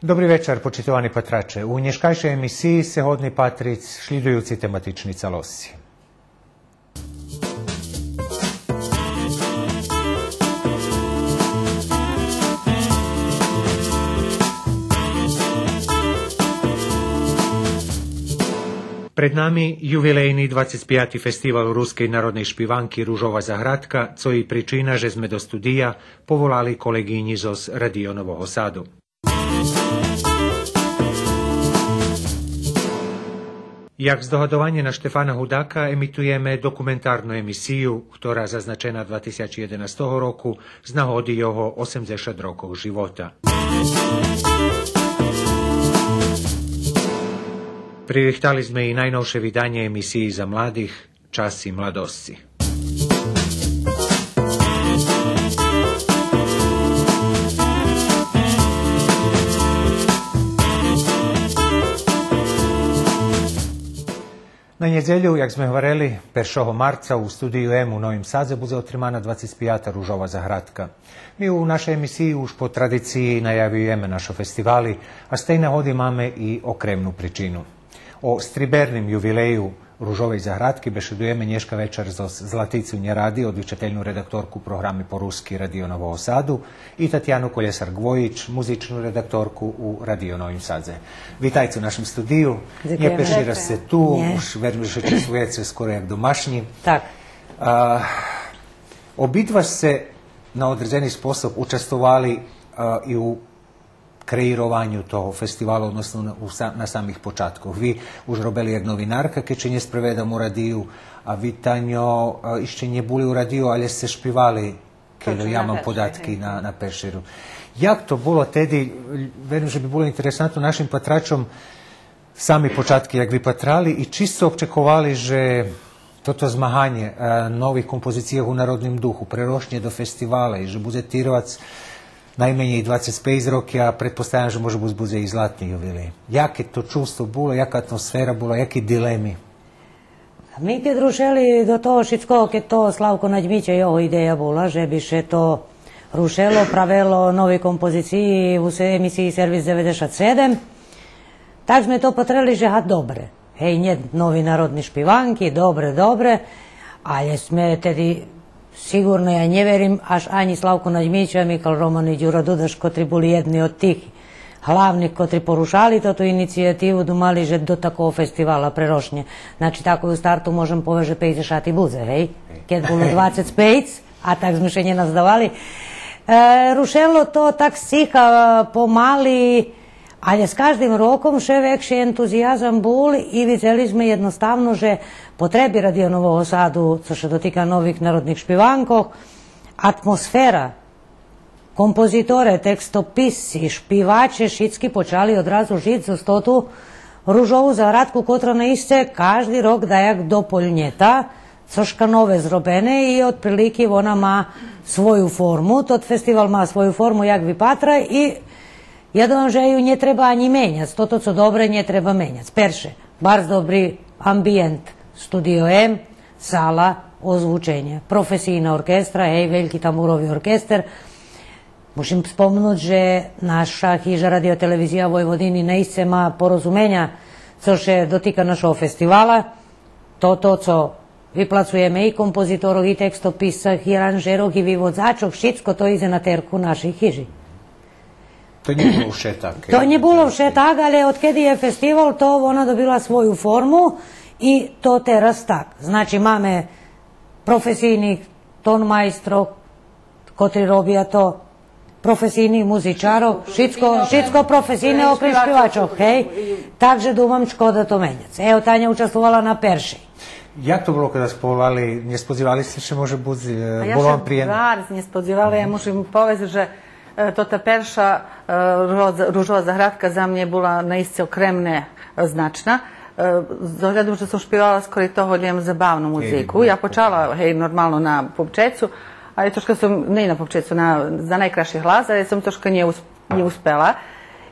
Dobry večer, počitovani patrače. U nješkajšej emisiji se hodni patric šlidujuci tematični calosi. Pred nami jubilejni 25. festival ruskej narodnej špivanki Ružova Zahradka, co i pričina, že sme do studija povolali koleginji z Radio Nového Sadu. Jak zdohodovanie na Štefana Hudaka emitujeme dokumentárnu emisiju, ktorá zaznačena 2011 roku z nahody jeho 80 rokov života. Privihtali sme i najnovšie vydanie emisiji za mladých Časi mladosti. Na nedjelju, jak sme hovorili, 1. marca u studiju M u Novim Sadze bude otrimana 25. Ružova Zahradka. Mi u našej emisiji už po tradiciji najavujeme našo festivali, a z tej nahody máme i okremnu pričinu. O stribernim juvileju Ružovej Zahradki bešedujeme nješka večer z Zlaticu Njeradi, odličateljnu redaktorku programi po ruski Radio Nového Sadu, i Tatjanu Koljesar-Gvojić, muzičnu redaktorku u Radio Novim Sadze. Vitajte u našem studiju. Nje pešira se tu, už verujem, že čustvujete skoro jak domašnji. Tak. Obidva se na određeni sposob učestvovali i u kreirovanju toho festivala, odnosno na samih počatkoch. Vi už robili jak novinarka, keď če nje sprevedam u radiju, a vi Tanjo išće nje buli u radiju, ali ste špivali, keď ja mam podatki na Peširu. Jak to bilo tedi, verujem, že bi bilo interesantno našim patračom sami počatki, jak vi patrali i čisto očekovali, že toto zmahanje novih kompozicija u narodnim duhu, prerošnje do festivala i že bude tirovac najmenje i 25 roki, a pretpostavljam, že može bude i zlatni jubilej. Jaké to čustvo bilo, jaka atmosfera bila, jaki dilemi? Mi kad rušeli do toho všetko, keď to Slavko Naďmiče jeho ideja bola, že bi še to rušelo, pravelo novi kompoziciji u emisiji Servis 97, tak sme to potreli, že dobre. Hej, nje novi narodni špivanki, dobre, ali sme tedy sigurno ja ne verim, až ani Slavko Naďmića, Mikal Roman i Đuro Dudaš, kotri boli jedni od tih hlavnih kotri porušali to inicijativu, dumali, že do takого festivala prerošnje. Znači, tako u startu možem poveže 50 budze, hej? Keď bolo 25, a tak sme še nje nas davali. Rušelo to tak stiha pomali, ali s každým rokom še vekši entuzijazam bol i videli sme jednostavno, že potrebi Radio Nového Sadu, co še dotika novih narodnih špivankov, atmosfera, kompozitore, tekstopisci, špivače, šitski počali odrazu žiti za stotu Ružovu Zahradku, kotra na iste každý rok dajak do poljnjeta, coška nove zrobene i otprilike ona ma svoju formu, tot festival ma svoju formu, jak vi patra, i jednom že ju nje treba ani menjac, toto co dobre nje treba menjac. Perše, barz dobri ambijent, Studio M, sala, ozvučenje, profesijna orkestra, hej, veliki tamurovi orkester. Mušim spomnut, že naša hiža radiotelevizija Vojvodini naiste ma porozumenja, co še dotika našo festivala, to co vyplacujeme i kompozitorov, i tekstopisah, i aranžerov, i vyvodzačov, všetko to ide na terku naših hiži. To nije bilo vše tak. To nije bilo vše tak, ali odkedy je festival, to ona dobila svoju formu i to teraz tak. Znači, máme profesijnih tonmajstrov, kotri robija to, profesijnih muzičarov, všetko profesijne okrem špivačov, hej? Takže dumam škoda to menjac. Evo, Tanja učestvovala na perši. Jak to bilo kada spolvali, nje spodzivali ste še može budi, bolo vam prijemno? Ja še nje spodzivali, ja mušim povezati, že ta perša Ružova Zahradka za mne bola naiste okremne značna. Zohľadom, že som špivala skoro toho ljem zabavnu muziku. Ja počala, hej, normalno na popčecu, ali troška som, ne na popčecu, za najkraši hlas, ali som troška nje uspela.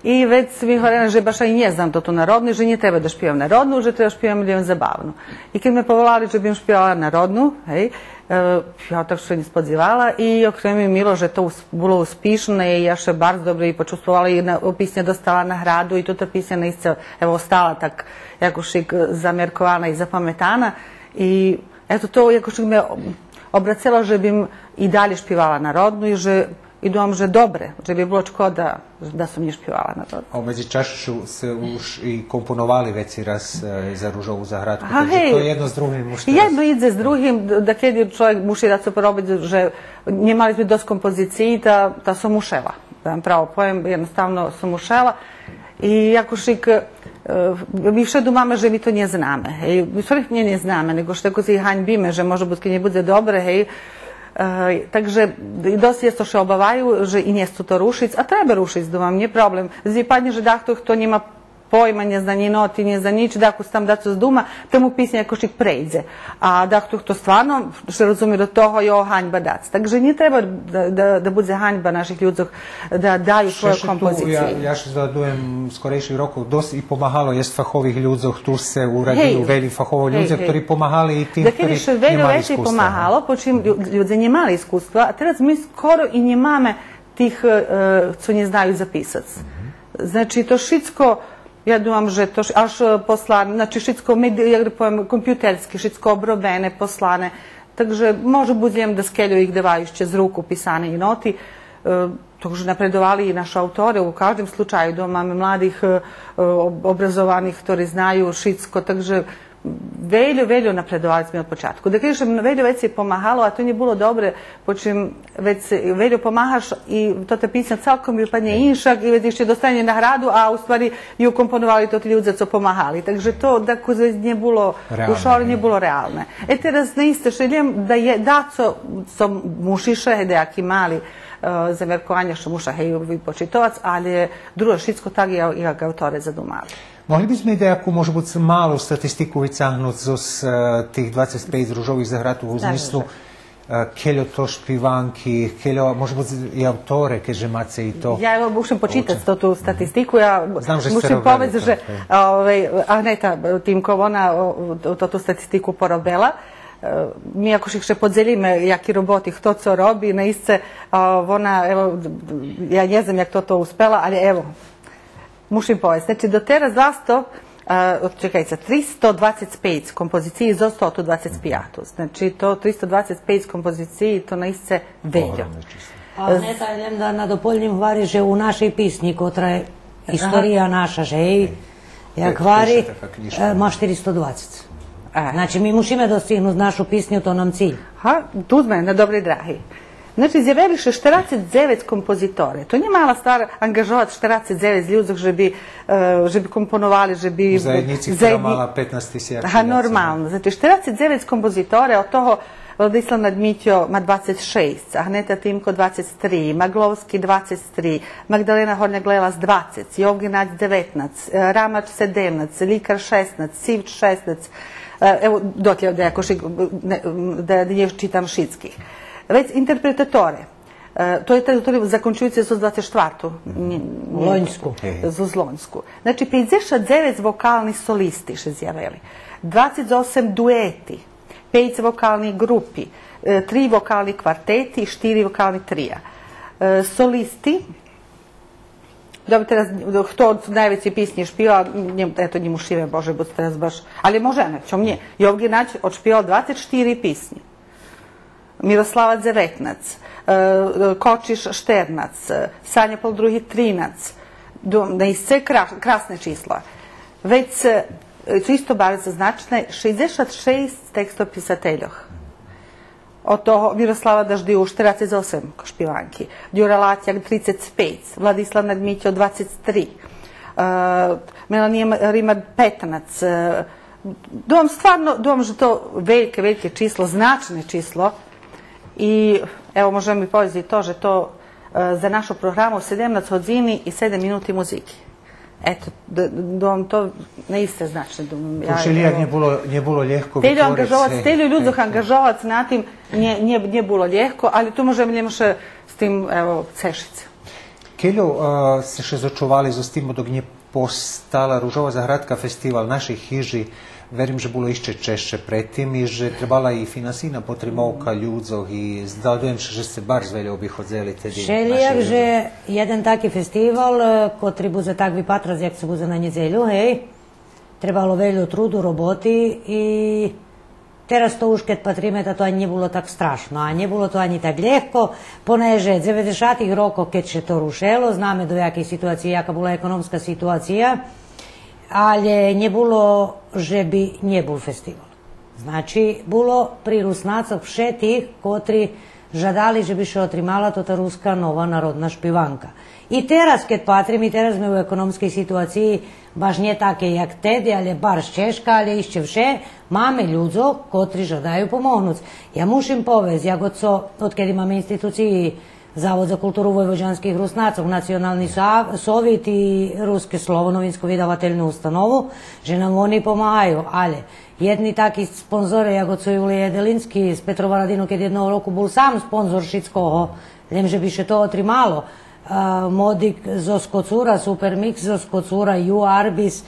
I već mi govorila, že baš i nje znam to narodnu, že nje treba da špivam narodnu, že treba špivam ljem zabavnu. I kad me povolali, že bih špivala narodnu, hej, Ja так ще не сподівала. І окрім міло, що то було успішно, і я ще bardzo добре і почувствувала, і пісня достала награду, і тут пісня наистина, evo, ostala tak, jakož i zamjerkovana i zapametana. I eto to, jakož me obracelo, že bim i dalje špivala narodnu i думам, že dobre, že bi bilo škoda da sam nje špivala narodnu. A među čašu se už i komponovali veci raz za Ružovu Zahradku, takže to jedno s drugim mušte raz. Jedno ide s drugim, da kiedy človek muši da se porobiti, že nemali sme dost kompoziciji, da sam ušela. Da vam pravo pojem, jednostavno sam ušela. I jakož ik, mi še думаме, že mi to nje zname. Mi stvarih nje ne zname, nego što tako se i hańbime, že može biti nje bude dobre, hej. Takže dosti jesto še obavaju, že i njesto to rušic, a treba rušic, da vam nije problem. Zvi padnje, že dahto kto njima pojma, nje zna ni noti, nje zna nič, dako tam daco zduma, temu pisnje jakož ik prejde. A dahto kto stvarno, što razumije do toho, jo, hańba dac. Takže nije treba da bude hańba naših ljudzoh, da daju svoje kompozicije. Ja še zadadujem skorejših rokov, dosti i pomagalo jest fahovih ljudzoh, tu se uradili veli fahovo ljudze, ktorí pomagali i tim, ktorí nemali iskustva. Pomagalo, počim ljudze nje mali iskustva, a teraz mi skoro i nje mame tih, co nje znaju zapisac. Znači, to šitsko, ja думам, že to až poslane, znači šitsko, ja gre pojem, kompjuterski, šitsko obrobene, poslane, takže može budem da skelju ih devajušće z ruku pisane i noti, takže napredovali i naše autore u každem slučaju, doma mladih obrazovanih, ktorí znaju šitsko, takže veljo napredovali smo od počatku. Da kažem, veljo već se pomagalo, a to nije bilo dobre, počem već veljo pomahaš i to te pisanja celkom bi padnje inšak i već še dostanje na hradu, a u stvari ju komponovali to ti ljudze, co pomahali. Takže to, da nije bilo u šoli, nije bilo realne. Teraz naiste šeljem da je daco som mušiše, dejaki mali zamerkovanja što muša heju počitovac, ali drugo šitsko tak ja ga autore zadumali. Mogli bismo idejaku, može biti malu statistiku vycahnuť z tých 25 Ružových Zahrad v zmyslu, keľo to špivanky, keľo, može biti i autore, keďže máte i to. Ja evo mušem počítať tu statistiku, ja mušem povedať, že Agneta Timkov, ona tu statistiku porobila. Mi ako še podzelime jaki roboti, kto co robi, naisce, ona, evo, ja ne znam jak to uspela, ali evo, mušim povesti. Znači, do teraz zasto, čekajte, 325 kompoziciji za 125. Znači, to 325 kompoziciji, to naisce veljo. A ne tajnem da nadopoljnim vari, že u našej pisni, kotra je istorija naša, že jak vari, ma 420. Znači, mi mušime dostignuti našu pisnju, to nam cilj. Tu sme, na dobrej drahi. Znači, zjavili še 49 kompozitore. To nije mala stvar angažovati 49 ljudzoh, že bi komponovali, že bi... U zajednici, která mala 15.000. Normalno. Znači, 49 kompozitore, od toho Vladislav Nadmitjo ma 26, Agneta Timko 23, Maglovski 23, Magdalena Hornjak-Lelas 20, Jovginać 19, Ramač 17, Likar 16, Sivč 16, evo, dotlje da nje čitam šitskih. Već interpretatore, to je teritorij zakončujući su 24. Lonjsku. Z Lonjsku. Znači, 59 vokalnih solisti še zjavili, 28 dueti, 5 vokalnih grupi, 3 vokalni kvarteti i 4 vokalni trija. Solisti, dobro, teraz, kto od najveće pisnje špio, eto njemu šive, Bože, bude teraz baš, ali može, nećom nje. Jovginać odšpio 24 pisnje. Miroslavac 19, Kočiš Šternac, Sanja Pol II 13, naisce krasne čísla. Već su isto bardzo značne, 66 tekstopisateljoh. Od toho Miroslava Daždiju 48 špivanki, Đura Latjak 35, Vladislav Nadmitjo 23, Melanija Rimar 15. Dom stvarno, že to velike číslo, značne číslo. I evo možemo mi povesti to, že to za našu programu 17 hodzini i 7 minuti muziki. Eto, dom to neiste značne. Pošilijak nje bilo ljehko vytvoriť. Telju ľudzoch angažovac na tim nje bilo ljehko, ali tu možemo njemaše s tim, evo, cešice. Keľo se še začuvali zo s tým, dok nje postala Ružova Zahradka festival našej hiži, verím, že bolo ešte češće predtým i že trebala i finansijna potrebovka ľudzov i zdadujem, že ste bar zvelje obihodzeli tedy. Šelijak, že jeden taki festival, kotri buze takvi patraz, jak se buze na njezelju, hej, trebalo velju trudu, roboti i teraz to už keď patríme, to ani nebolo tak strašno, a nebolo to ani tak ľahko, poneže 90-ih rokov, keď se to rušelo, známe do jakej situácie, jaka bola ekonomska situácia, ale nebolo, že by nebol festival. Znači, bolo pri Rusnácoch vše tých, kotri žadali, že by še otrimala tota ruska nova narodna špivanka. I teraz, keď patrim, i teraz sme u ekonomskej situácii, baš nie také jak tedy, ale bar Češka, ale ešte vše, máme ľudzo, kotri žadajú pomôcť. Ja mušim povesť, jak odkedy máme institúcii Zavod za kulturu vojvođanskih Rusnacov, Nacionalni sovjet i Ruske slovo-novinsku vydavateljnu ustanovu, že nam oni pomagaju, ali jedni taki sponzore, jak od Julije Delinski iz Petrovaradinu, kad jednog roku bol sam sponzor šitskoho, ljem že biše to otrimalo, Modik Zoskocura, Supermix Zoskocura, Ju Arbis,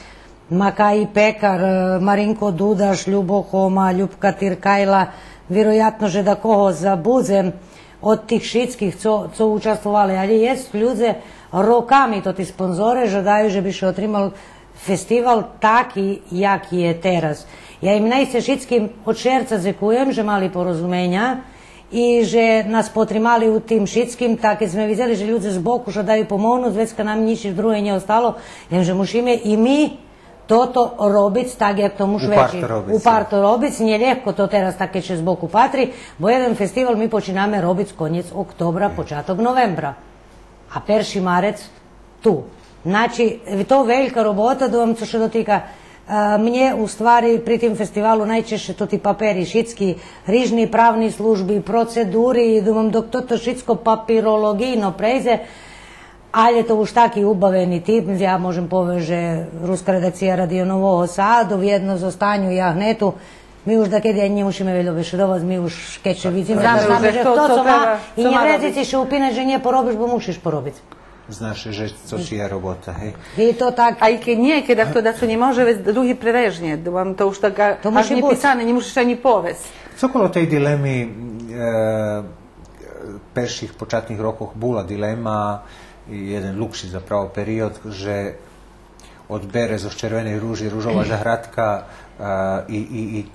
Makaji Pekar, Marinko Dudaš, Ljubo Homa, Ljubka Tirkajla, vjerojatno že da koho zabudzem, od tih šitskih, co učestvovali, ali jest ľudze rokami to ti sponzore žadaju, že bi še otrimal festival taki, jaki je teraz. Ja im najse šitskim od šerca zekujem, že mali porozumenja i že nas potrimali u tim šitskim, tak kad sme vidjeli, že ľudze z boku žadaju pomognuť, već kad nam nič druge nije ostalo, jem že mušime i mi toto robic, tak jak to muž veći uparto robic, nije ljehko to teraz tak će z boku patri, bo jedan festival mi počiname robic konjec oktobra, počatok novembra, a 1. marec tu. Znači, to velika robota, da vam co še dotika, mnje u stvari pri tim festivalu najčešće to ti paperi šitski, rižni pravni službi, proceduri, da vam dok to šitsko papirologijno prejze, ali je to už taki ubaveni tip, ja možem povesti, že ruska redakcija Radio Novoho Sadu, vjedno za stanju i Ahnetu, mi už da kad ja nje mušime veljo vešedovac, mi už keď še vidim, znam, že to co ma, i nje rezici še upine, že nje porobiš, bo mušiš porobit. Znaš, že co čija robota, hej. I to tak. A i keď nie, keď to da to nie može, već drugi prerežnje, da vam to už tak až nie pisane, nie mušiš ani povest. Okolo tej dilemi perších počatných rokoch bola dilema, jeden lukši zapravo period, že odbere zo Červenej rúži Ružova Zahradka i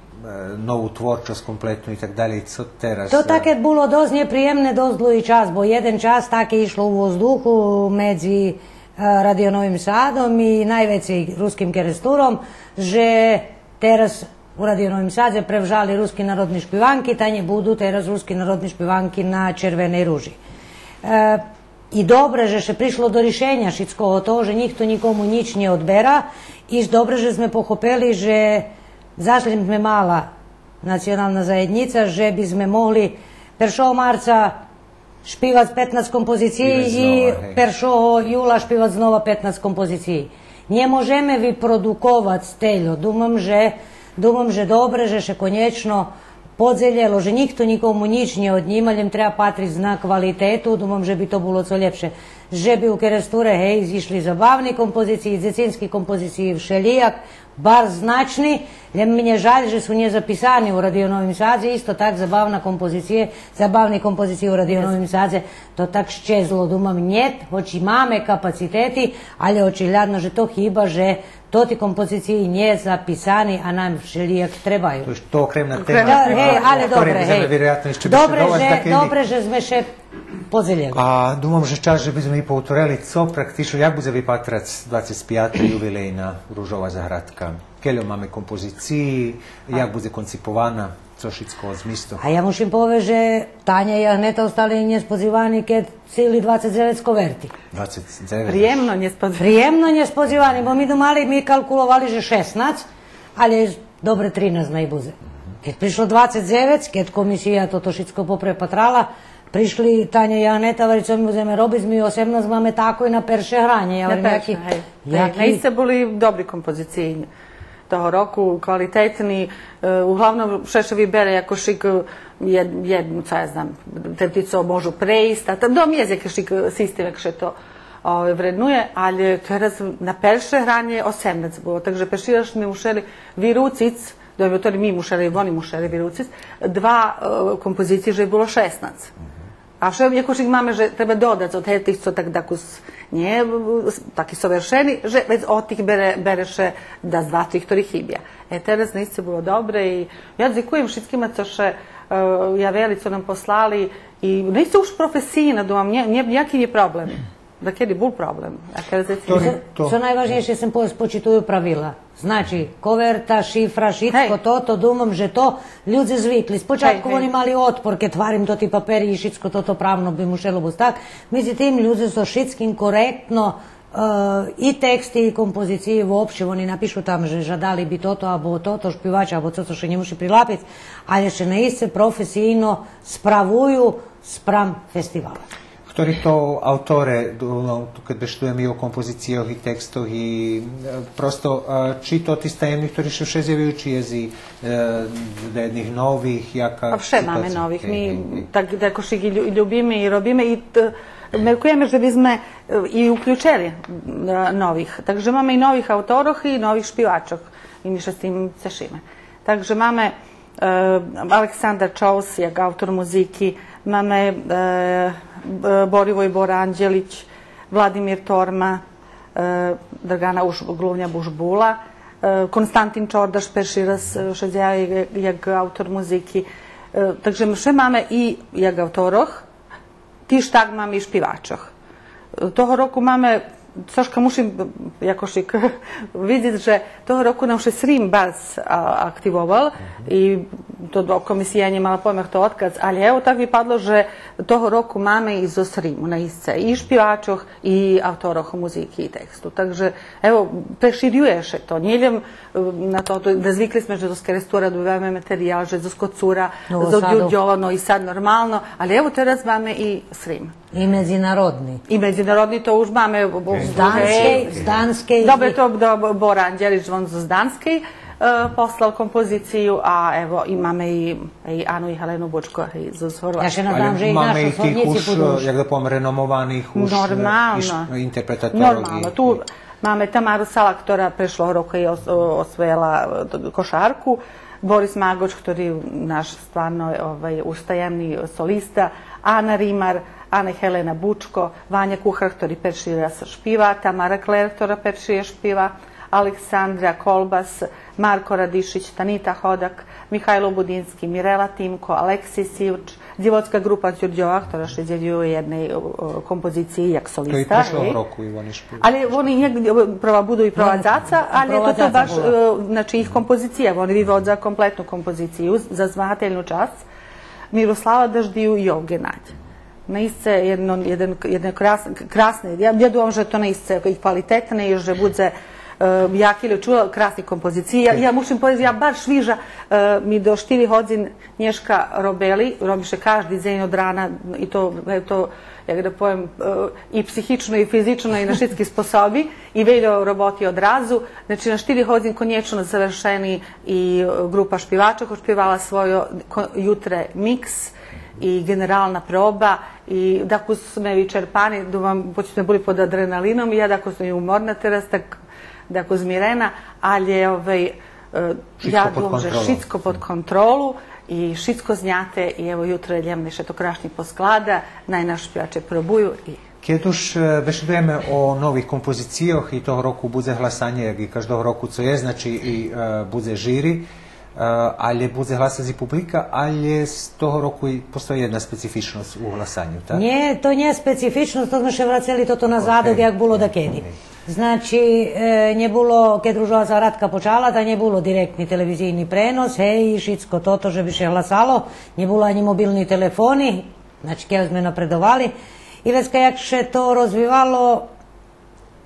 novu tvorčosť kompletnu i tak dalje. Co teraz? To také bolo dosť neprijemné, dosť dlhý čas, bo jeden čas také išlo u vozduchu medzi Radio Novim Sadom i najvećim ruskim keresturom, že teraz u Radio Novim Sadze prevžali ruski narodni špivanki, tanje budu teraz ruski narodni špivanki na Červenej rúži. I dobre, že še prišlo do rješenja šitskoho to, že nikto nikomu nič ne odbera i dobre, že sme pochopili, že zašli sme mala nacionalna zajednica, že bi sme mogli 1. marca špivac 15 kompoziciji i 1. jula špivac znova 15 kompoziciji. Nie možeme vyprodukovať steljo. Dumam, že dobre, že še konječno podzeljelo, že nikto nikomu nič ne odnima, ljem treba patriť na kvalitetu, dumam, že bi to bilo co ljepše. Že bi u keresture, hej, zišli zabavni kompoziciji, dzecinski kompoziciji, všelijak, bar značni, ljem mnje žalj, že su nje zapisani u Radio Novim Sadze, isto tak zabavni kompoziciji u Radio Novim Sadze, to tak ščezlo, dumam, njet, hoći mame kapaciteti, ali očiljadno, že to hiba, že toti kompoziciji nje zapisani, a nam všelijak trebaju. To je to okremna tema. Hej, ale dobre, že sme še podzeljeli. A думам, že čas, že by sme i poutoreli, co praktično, jak bude vypatrac 25. jubilejna Ružova Zahradka? Keľo máme kompoziciji, jak bude koncipovana, co šitsko od zmisto? A ja mušim povesti, že Tanja i Ahneta ostali nespozivani kad cili 29 skoverti. 29? Prijemno nespozivani, bo mi domali, mi kalkulovali, že 16, ali dobre 13 najbuze. Kad prišlo 29, kad komisija toto šitsko poprepatrala, prišli Tanja i Ahneta, veli, co mi uzeme robiť, mi 18 máme tako i na perše hranje. Naiste boli dobri kompoziciji toho roku, kvalitetni, uglavnom Šešovi bere jako šik jednu, co ja znam, teptico možu preist, a dom jezik šik sistem, jak še to vrednuje, ali teraz na перше грання 18 було. Takže перший ми мушели віруциць, to mi mušeli, oni mušeli віруциць, два композиції вже було 16. A všem jakož máme, že treba dodať od tých, co tak nie takí sovršeni, že već od tih bereše da z dva tih, ktorých chybia. Teraz naiste bilo dobre i ja dziękujem všetkima, co še javeli, co nam poslali i naiste už profesijna, da vam nijaki nije problem. Da kjer je bol problem. Što najvažnije se počituju pravila. Znači, koverta, šifra, šitko, to, dumam, že to ljudi zvikli. Spočatku oni imali otpor, ke tvarim to ti paperi i šitsko, to pravno bi mušelo bus tak. Međutim, ljudi su šitskim korektno i teksti i kompoziciji uopće, oni napišu tam, že žadali bi toto, abo toto špivača, abo to še njemu še prilapit, ali še naiste profesijno spravuju spram festivala. Ktorí to autore, keď beštujeme i o kompozíciách i tekstoch i prosto, či to ti stajemni, ktorí še vše zjavujući jezi jednih novih, jaka... Vše máme novih, mi tak jakož ih ljubime i robime i merkujeme, že bi sme i uključili novih. Takže máme i novih autoroh i novih špivačok i mi še s tim cešime. Takže máme Aleksandar Čous, jak autor muziki, máme Borivoj Bora Anđelić, Vladimir Torma, Dragana Gluvnja Bužbula, Konstantin Čordaš перший раз šedjaje jak autor muziki. Takže še máme i jak autorох, ti štag máme i špivačoh. Toho roku máme, Soška mušim jakošik vidjeti, že toho roku nam še Srim Baz aktivoval i to komisija nije mala pojma to otkaz, ali evo tak bi padlo, že toho roku máme i zo Srimu na isce, i špivačoh i autoroh muziki i tekstu. Takže evo, preširjuje še to. Njeljem na to, da zvikli smo, že zo skerestura dobivame materijal, že zo skocura, zo djudjovano i sad normalno, ali evo teraz máme i Srim. I međunarodni. I međunarodni to už máme z Danske. Dobre, to Bora Anđelić, on z Danske poslal kompoziciju, a evo imame i Anu i Helenu Bučko iz Horvatske. Ja še nadam, že i naši shodnici budu. Jak da pom renomovanih už interpretatora. Normalno, tu máme Tamaru Salak, ktorá prešlo roku i osvojila košarku, Boris Magoč, ktorý je naš stvarno ustajemni solista, Ana Rimar, Ana Helena Bučko, Vanja Kuhar, ktorý perší raz špiva, Tamara Kler, ktorá perší špiva, Aleksandra Kolbas, Marko Radišić, Tanita Hodak, Mihajlo Budinski, Mirela Timko, Aleksis Ivč, djevotska grupa Đurđova, która še djeljuje jednej kompoziciji jak solista. To je prošlog roku i oni špiva. Ali oni prva budu i provazaca, ali je to baš, znači ih kompozicija, oni vyvodza kompletnu kompoziciju za zvateljnu čast Miroslava Daždiju i Ovge Nađe. Naisce jedne krasne, ja думам, že to naisce kvalitetne i že bude jak ili čula krasni kompoziciji. Ja mušim povedati, ja bar šviža mi do 4 hodin Nješka robeli, robiše každi dzen od rana i to, jak da pojem, i psihično i fizično i na šitski sposobi i veljo roboti odrazu. Znači na 4 hodin konječno završeni i grupa špivača koja špivala svojo jutre miks i generalna proba i dako sme vyčerpani, думам, početno bili pod adrenalinom i ja dako sam i umorna teraz, tak dako zmirena, ali je ja думам, že šitsko pod kontrolu i šitsko znjate i evo jutro je ljemne še to krašni posklada, najnaš špivače probuju i Keď už bešedujeme o nových kompozíciách i toho roku bude hlasanje, jak i každého roku, co je, znači i bude žiri, ali bude hlasati i publika, ali z toho roku postoji jedna specifičnost u glasanju, tak? Nie, to nie je specifičnost, to smo še vraceli toto nazadok, jak bilo da kedi. Znači, nje bilo, keď Ružova Radka počala, da nje bilo direktni televizijni prenos, hej, šitsko toto, že bi še hlasalo, nje bilo ani mobilni telefoni, znači, keď sme napredovali, i već jak še to rozvivalo,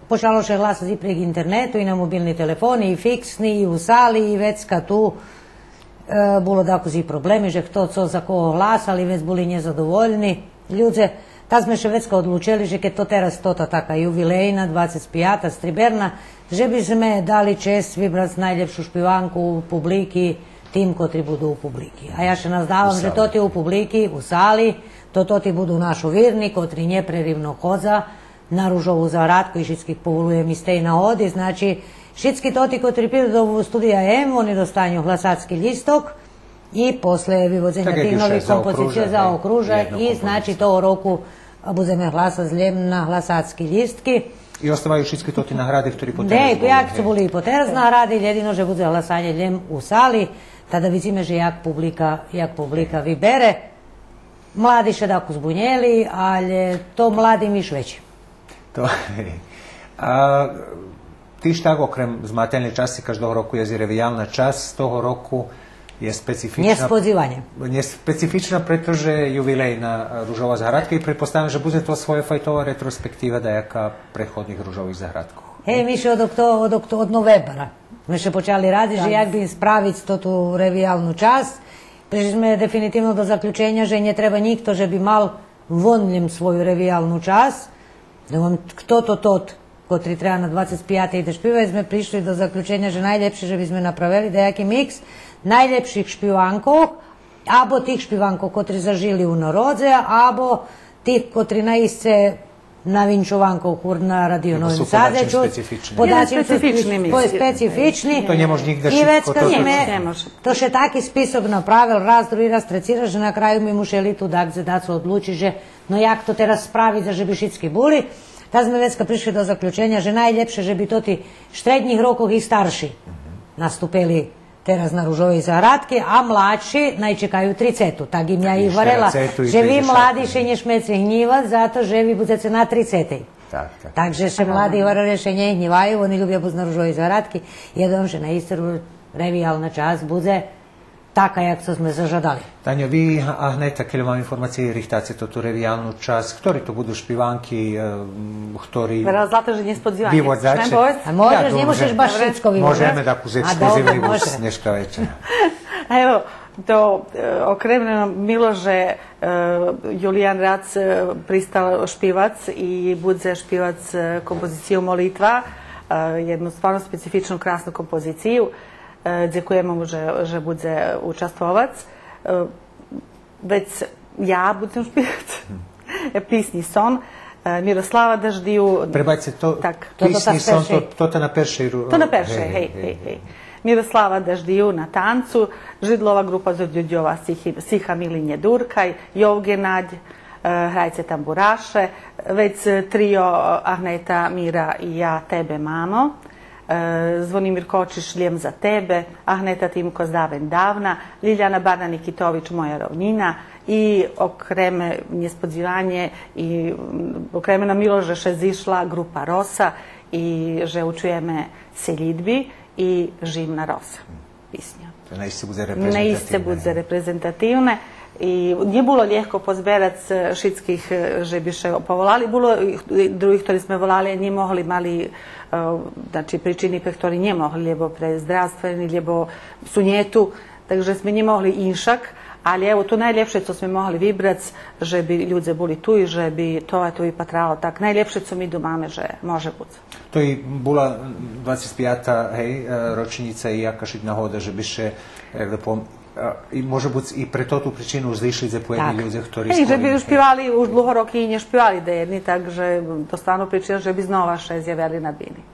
počalo še hlasati i prek internetu, i na mobilni telefoni, i fiksni, i u sali, i već kad tu bilo takozi problemi, že kto co za koho hlasali, već bili nezadovoljni ljudje. Tad sme še već odlučili, že keď to teraz tota taka jubilejna, 25. striberna, že bi sme dali čest vybrati najljepšu špivanku u publiki, tim kotri budu u publiki. A ja še nazdavam, že to ti u publiki, u sali, to ti budu našu virni, kotri nje prerivno hoza, na Ružovu zaradku i všetkých povolujem iz tej nahodi. Znači, všetky toti koji pridu do studija M, oni dostanju glasački listok i posle vyvođenja tih novih kompozicija zaokruža i znači toho roku budeme glasa zljem na glasački listki. I ostávaju všetky toti nahrady, ktorí po teraz boli. Ne, jak su boli i po teraz nahrady, jedino, že bude glasanje ljem u sali, tada vidíme, že jak publika vybere. Mladi še tako zbunjeli, ali to mladim iš veći. Tiež tak, okrem zmateľnej časti každého roku je reviálna časť, toho roku je specifičná. Nespecifičná, pretože jubilejná Ružova zahradka i pretpostavljam, že bude to svoje fajtová retrospektíva dajaka prechodných Ružových zahradkov. Hej, mi še od novembra. Mi še počali raditi, že jak bi spraviti tu revijalnu čast. Prišli sme definitivno do zaključenja, že ne treba nikto, že bi mal vonljem svoju revijalnu čast. Da vam kto to tot, kotri treba na 25. da špivaju, sme prišli do zaključenja, že najljepše, že bi sme napravili dejaki miks najljepših špivankov, abo tih špivankov, kotri zažili u narodze, abo tih, kotri naisce na vinčovankov na Radio Novim Sadeću. Podačim specifični. Specifični. To ne može nikda to še taki spisok napravil, drugi raz trecira, že na kraju mi mušeli tu dacu odluči, že no jak to teraz spravi, za že bi šitski buli. Ta sme vecka prišli do zaključenja, že najljepše, že bi to ti štrednjih rokov i starši nastupili teraz na Ružovej zahradki, a mladši najčekaju 30. Tak im ja ih varela, že vi mladi še ne šmete hnjivat, zato že vi budete na 30. Takže še mladi varele še ne hnjivaju, oni ljubja bud na Ružovej zahradki, jednom že na istoru revijalna čast bude taka, jak co sme zažadali. Tanjo, vi, Agneta, keď mám informácie, richtáte tú revijalnu časť, ktorí to budú špivanky, ktorí... Veraz zlato, že nespodzivanje. Vyvodzače. A možeš, nemusíš baš všetko vyvodzať. Možeme takú ekskluzívny vus dneška večera. Evo, to okremljeno milo, že Julijan Rac pristal špivac i bude špivac kompoziciju Molitva, jednu stvarno specifičnu, krasnu kompoziciju. Dziękujemy mu, że bude učastvovac. Već ja budem špivac pisni son Miroslava Daždiju. Prebajte to, pisni son, to na peršej. To na peršej, hej. Miroslava Daždiju na tancu, Židlova grupa Zodjođova Siha Milinje Durkaj, Jovgenadj, Hrajce tamburaše, već trio Agneta, Mira i ja, tebe mamo. Zvonimir Kočiš, Ljem za tebe, Agneta Timko Zdaven davna, Liljana Barna Nikitović, Moja rovnina i okreme njespodzivanje i okreme na Milože še zišla grupa Rosa i že učujeme Seljidbi i Živna Rosa pisnja. Naiste bude reprezentativne. I nije bilo ljehko pozberac šitskih, že bi še povolali. Bilo drugih, ktorí sme volali, a nije mohli mali, znači pričini pe ktorí nije mohli, lebo pre zdravstveni, lebo su njetu, takže sme nije mogli inšak, ali evo to najljepše co sme mohli vybrac, že bi ľudze boli tu i že bi to vypatralo tak. Najljepše co mi domame, že može buc. To i bula 25. ročnica i jaka šit nahoda, že bi še, jak da i može biti i pre to tu pričinu zlišli za pojedni ljudi, ktorí skoro... Že bi špivali už dlho roky i ne špivali da jedni, takže to stvarno pričina, že bi znova še zjavili na bini.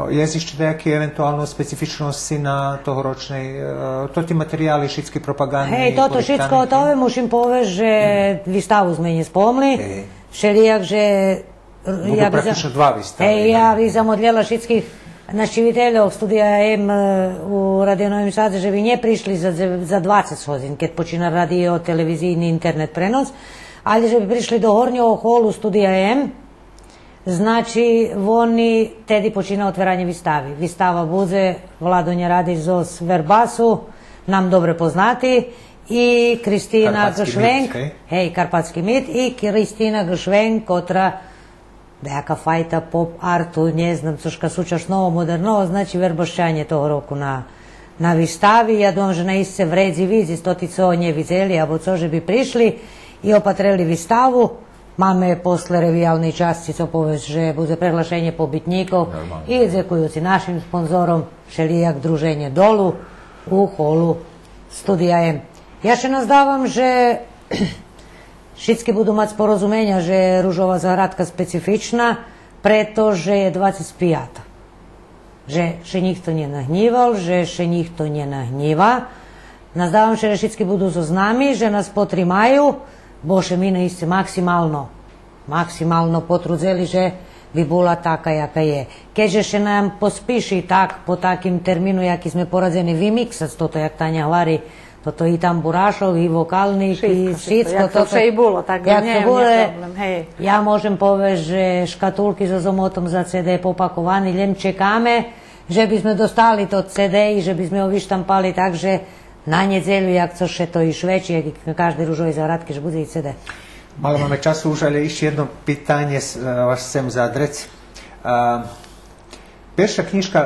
Je ešte nejaké eventuálne specifičnosti na tohoročnej, to ti materijali šitski propagandni? Hej, toto šitsko od ove mušim poveš, že výstavu sme ne spomli, šelijak, že... Mogu praktično dva výstavy. Hej, ja bi zamodljela šitskih našiviteljov studija M u Radio Novim Sadu, že bi nje prišli za 20 hodin, kad počina radio, televizijni, internet prenos, ali že bi prišli do hornjog holu studija M, znači oni tedi počina otvaranje vistavi. Vistava bude Vladonja Radić Zos Verbasu, nam dobre poznati, i Kristina Gšvenk, Karpatski mit, i Kristina Gšvenk, kotra dejaka fajta, pop, artu, ne znam, coška sučaš novo, moderno, znači verbošćanje toho roku na vistavi. Ja dom, že na isce vredzi vizi, stoti co nje vizeli, abo co, že bi prišli i opatreli vistavu. Máme posle revijalni časti, co poveć, že bude preglašenje pobitnikov i dzekujući našim sponzorom šelijak druženje dolu u holu studija M. Ja še nazdavam, že Všetky budú mať porozumenia, že je ružová zahradka specifičná, pretože je 25. Že še nikto nenahníval, že še nikto nenahníva. Nazdávam się, že všetky budú so nami, že nás potrimajú, bo še my naiste maksimalno potrudzeli, že by bola taká, jaká je. Keďže še nám pospíši tak, po takým termínu, jaký sme poradzeni vymiksať toto, jak Tanja hovorí, toto i tamburašov, i vokalných, i všetko. Jak to še i bolo, tak nie je problem. Hej. Ja môžem povedať, že škatulky so zomotom za CD popakovaní, len čekáme, že by sme dostali to CD i že by sme ho vyštampali tak, že na nedzeľu, jak co še to i šveči, jak na každej ružovej zahradke, že bude i CD. Malo máme času už, ale ešte jedno pitanje vas chcem zadrec. Perša knjižka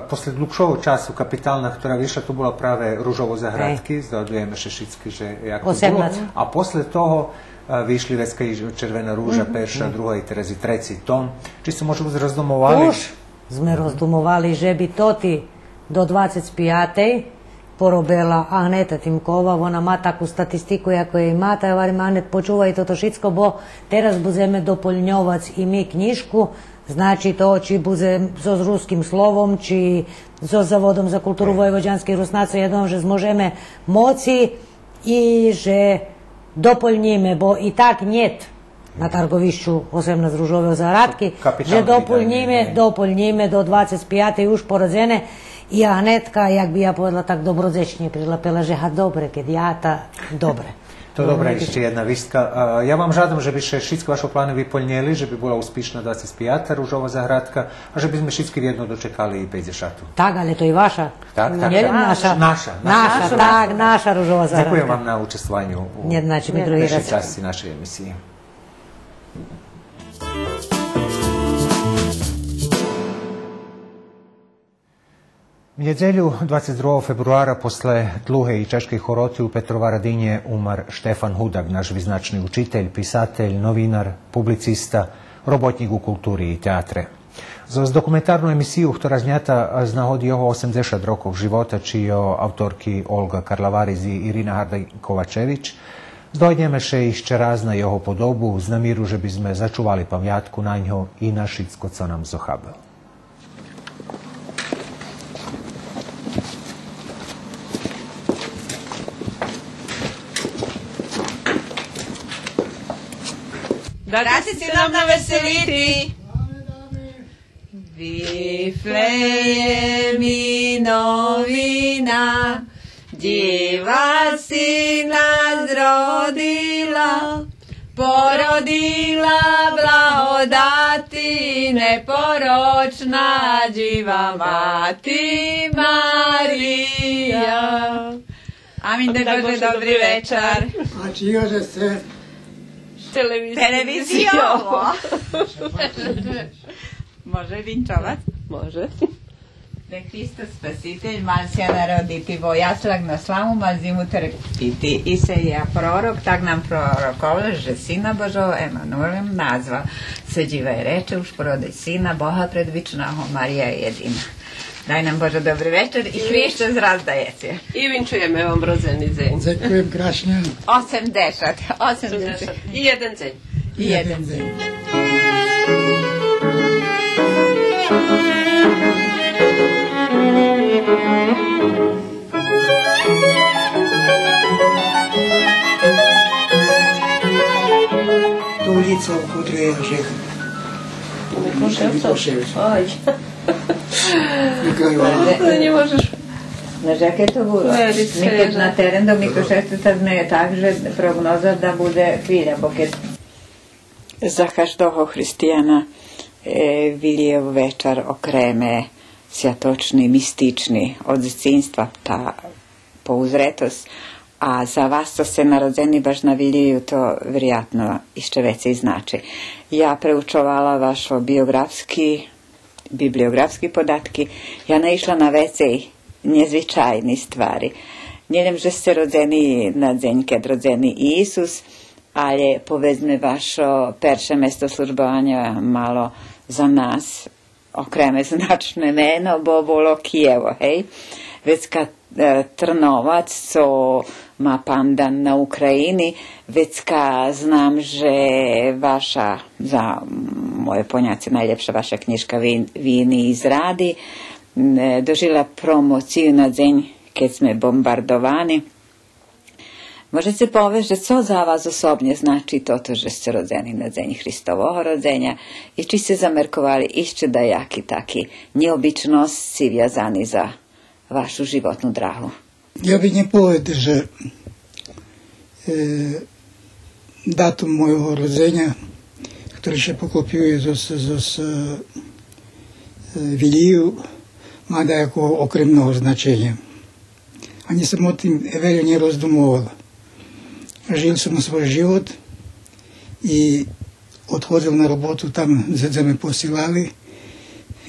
posle dlhšого času kapitalna, ktorá vyšla, to bola práve Ružovo zahradky, zdodujeme Šešicky, že jako to bolo. A posle toho vyšli Vecka i Červena rúža, Perša, druhá i Terezi, treći tom. Či se možemo razdomovali? Už sme rozdomovali, že by toti do 25. porobila Agneta Timkova, ona má takú statistiku, ako je má, ja varim, Agnet, počúvaj toto všetko, bo teraz budeme doplňovať i my knižku, znači to, či bude so s ruským slovom, či so Zavodom za kultúru vojvođanských Rusnácov, jednom, že zmožeme moci i že doplníme, bo i tak niet na targovišću 18 ružove zahradky, že doplníme do 25. už porodzene. I Agnetka, jak bi ja povedala, tak dobrodzečnije prilepila, že dobre, keď ja ta dobre. To dobra ešte jedna vistka. Ja vám žádam, že by všetky vaše plány vyplnili, že by bola úspešná 25. ružova zahradka a že by sme všetky jedno dočekali i 50. Tak, ale to je vaša. Tak, naša ružova zahradka. Ďakujem vám na učestvovanju u našej časti našej emisiji. V nedjelju 22. februara posle dluhe i češke horoty u Petrovaradinje umar Štefan Hudak, naš viznačni učitelj, pisatelj, novinar, publicista, robotnik u kulturi i teatre. Za dokumentarnu emisiju, ktorá znjata z nahodi jeho 80 rokov života, čio autorki Olga Karlavariz i Irina Hardaj-Kovačević, zdojnjeme še išće razna jeho podobu, z namíru, že by sme začuvali pamjatku na njo i na všetko, co nam zohabel. Dati si nam naveseliti. Viflejem i novina, djeva si nas rodila, porodila blagodati, neporočna dživa mati Marija. Amin, da Bože, dobri večer. A čio že se televizijovo. Može vinčovat? Može. Da Hristos Spasitelj mal se naroditi, bo jaslag na slavu mal zimu trpiti. Isaija prorok, tak nam prorokovao, že Sina Božого Emanuelem nazva. Sveđiva je reče, už porodaj Sina Boha predvičnaho, Marija je jedina. Daj nam Bože dobri večer i hrišće zrazdajecie. I vinčujeme vam rodzeni deň. Ďakujem krásne. 80. I jeden deň. I jeden deň. To ulica, u kutrej je Žeha. Mikoševca. Oj. To nie możesz. Znaš, jaké to bilo? Mi kad na teren do Mikoševca je tak, že prognoza da bude hvilja, bo kad za každého hrišćana Vilijev večer okreme svjatočni, mistični od dzieciństwa ta pouzretost, a za vas co ste narodzeni baš na Viliju to vjerojatno išće veće znači. Ja preučovala vašo bibliografski podatki, ja naišla na vecej nezvyčajni stvari. Njeljem, že ste rodzeni na deň, kad rodzeni Isus, ale povedzme vašo perše mesto službovanja malo za nas okreme značne meno, bo bolo Kijevo, hej. Vecka Trnovac, co má pandan na Ukrajini, vecka znam, že vaša, za moje poňacie, najlepša vaša knižka Vini iz Rady, dožila promociju na deň, keď sme bombardovani. Možete povedať, že co za vás osobne znači toto, že ste rodzeni na deň Hristovog rođenja i či ste zamerkovali ešte dajaki taki neobičnosti vjazani za vašu životnu drahu? Ja bih ne povedal, že datum mojho rodzenia, ktorý še poklopuje z Viliju, má dajako okremného značenja. Ani sam o tim veľa nerozdumoval. Žil som svoj život i odchodil na robotu tam, kde me posilali,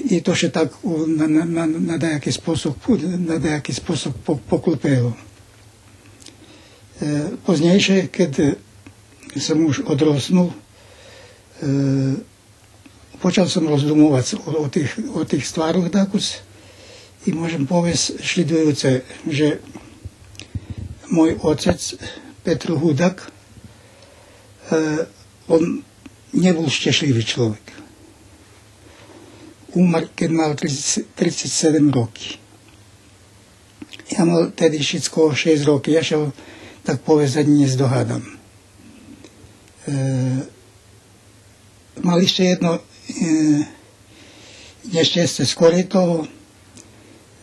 i to še tak na dajaki spôsob poklopilo. Poznejšie, keď som už odrosnul, počal som rozdumovať o tých stvároch dakus i môžem povedať sledujúce, že môj otec Petr Hudak, on nebol šťastlivý človek. Umar, keď mal 37 roky. Ja mal tedy všetko 6 roky, ja šel tak povedať ani nezdohádam. Mal ešte jedno nešťastie skôr toho,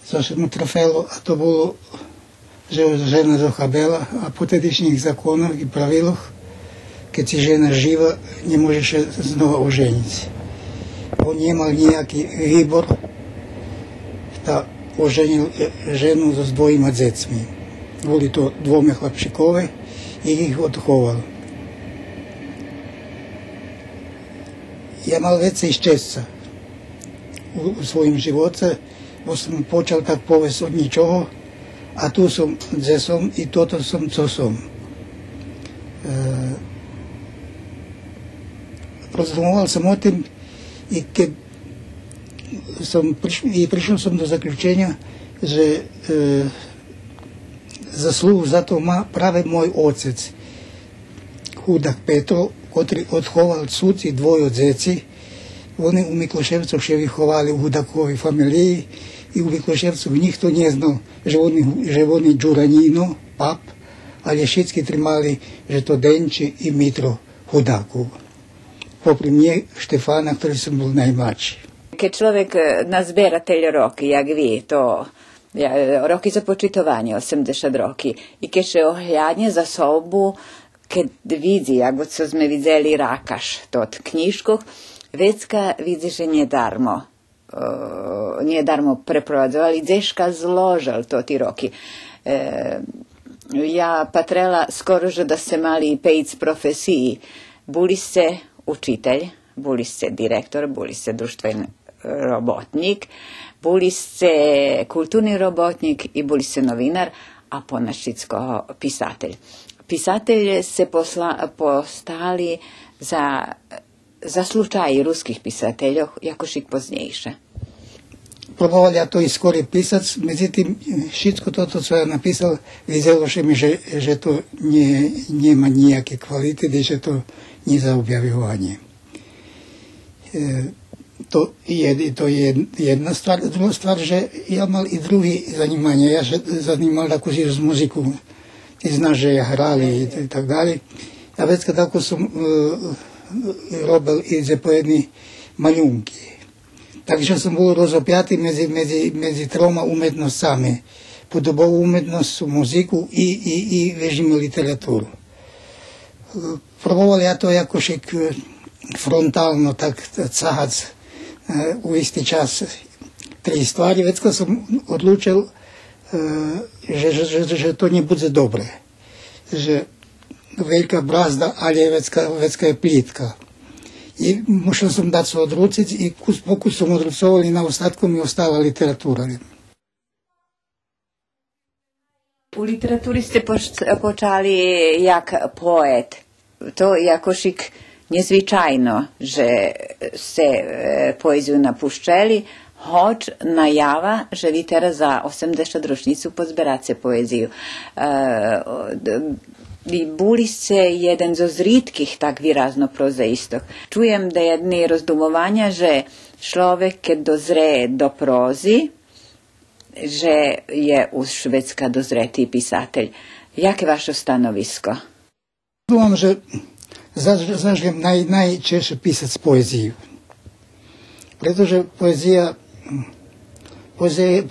co sa mu trafilo, a to bolo, že žena zochabela, a po tedišných zákonoch i praviloch, keď si žena živa, nemôžeš znova oženiť. On nemal nejaký výbor, tak oženil ženu so dvojima decmi. Boli to dvome chlapčikove i ich odchoval. Ja mal veci šťastia u svojim živote, bo som počal tak povedať od ničoho, a tu som, kde som, i toto som, co som. Rozdumoval som o tým, i keď prišiel som do zaključenia, že zaslúhu za to má práve môj otec, Hudak Petro, ktorý odchoval cuci dvojo djeci. Oni u Mikloševcov še vychovali u Hudakovej familiji i u Mikloševcov nikto ne znal, že oni Đuranino, pap, ali všetci trimali, že to Denči i Mitro Hudakov. Popri mne Štefana, ktorý som bol najmladší. Keď človek nazbieratelj roky, jak vi, to roky za počítovanie, 80 roky, i keď se ohľadne za sobu, keď vidí, ako co sme videli Rakaš, tot knjižkoh, vecka vidi, že nije darmo preprovadzovali, deška zložal to ti roki. Ja patrela skoro, že da ste mali 5 profesiji. Buli ste učitelj, buli ste direktor, buli ste društveni robotnik, buli ste kulturni robotnik i buli ste novinar, a ponašicko pisatelj. Pisatelje se postali za slučaj ruskih pisateljov jakošik poznejše. Probovali ja to i skori pisac, međutim, všetko toto, co ja napisal, vidjelo še mi, že to nema nijake kvalitet i že to nije za objavljivanje. To je jedna stvar. Druga stvar, že ja mal i drugi zanimanja. Ja še zanimal tako z muziku. Ti znaš, že ja hrali i tak dalje. Ja već kad tako sam robil i za pojedni maljunki. Takže sam bol rozopjati medzi troma umetnosťami. Podobovú umetnosť, muziku i vežimo literaturu. Probovali ja to jakošik frontalno tak cahac u isti čas 3 stvari. Već kad sam odlučil, že to ne bude dobre. Že veľká brazda, ali vecka je plitka. I musel som dať sa odruciť i pokus som odrucoval i na ostatku mi ostala literatura. U literaturi ste počali jak poet. To je jakošik nezvyčajno, že ste poeziju napuščeli, Hoč najava, že vi teraz za 80. ročnicu pozberate poeziju. Vi buli ste jeden zo zritkih tak výrazno prozaistog. Čujem da jedni rozdumovanja, že človek, keď dozre do prozy, že je už švedska dozretý pisatelj. Jaké vaše stanovisko? Думам, že zažujem najčešće pisati poeziju. Pretože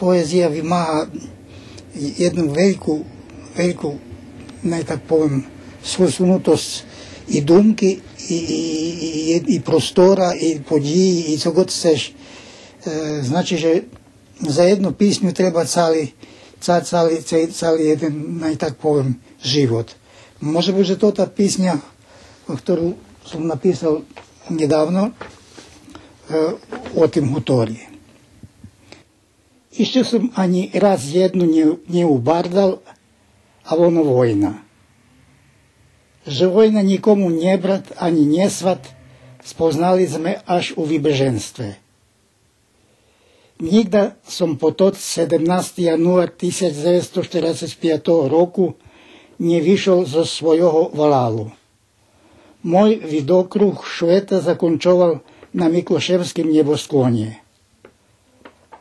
poezija vymáha jednu veliku, tak poviem, susunutosť i dumky, i prostora, i podії, i co god chceš. Znači, že za jednu písňu treba celý jeden, tak poviem, život. Може би, že to tá písňa, ktorú som napísal nedávno, o tým hutorі. Іще som ani raz jednu neubardal, a ono vojna. Že vojna nikomu nebrat ani nesvat, spoznali sme až u vybeženstve. Nikda som potom 17. január 1945 roku nevyšol zo svojho valálu. Môj vidokruh šveta zakončoval na Mikloševském nebosklonie.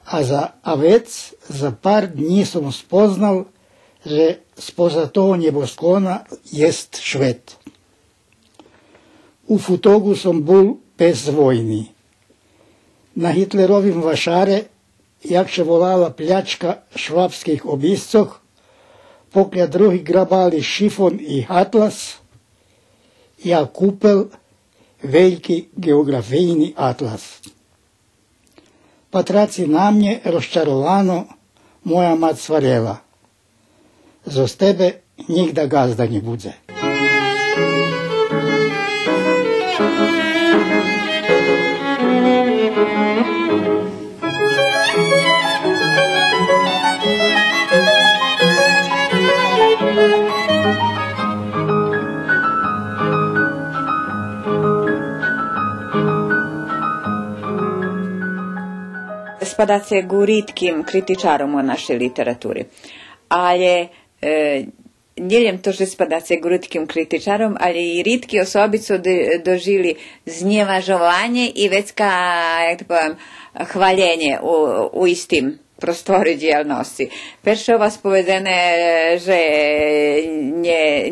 A vec za pár dní som spoznal, že spoza toho nebosklona jest Šved. U Futogu som bol bez vojny. Na Hitlerovým vašare, jakže volala pľačka švabských obíscoch, pokľa drugi grabali šifon i atlas, ja kúpel veľký geografijný atlas. Patraci na mne rozčarovano, moja mať svarela. Zo z tebe nikda gazda ne bude. Spadate ku ritkým kritičárom o našej literatúry. Ale nielen to, že spadáte k ritkým kritičárom, ale i ritki osoby co dožili znevažovanie i vecka, jak to poviem, chvaljenje u istim prostori dijelnosti. Perše vas povedene, že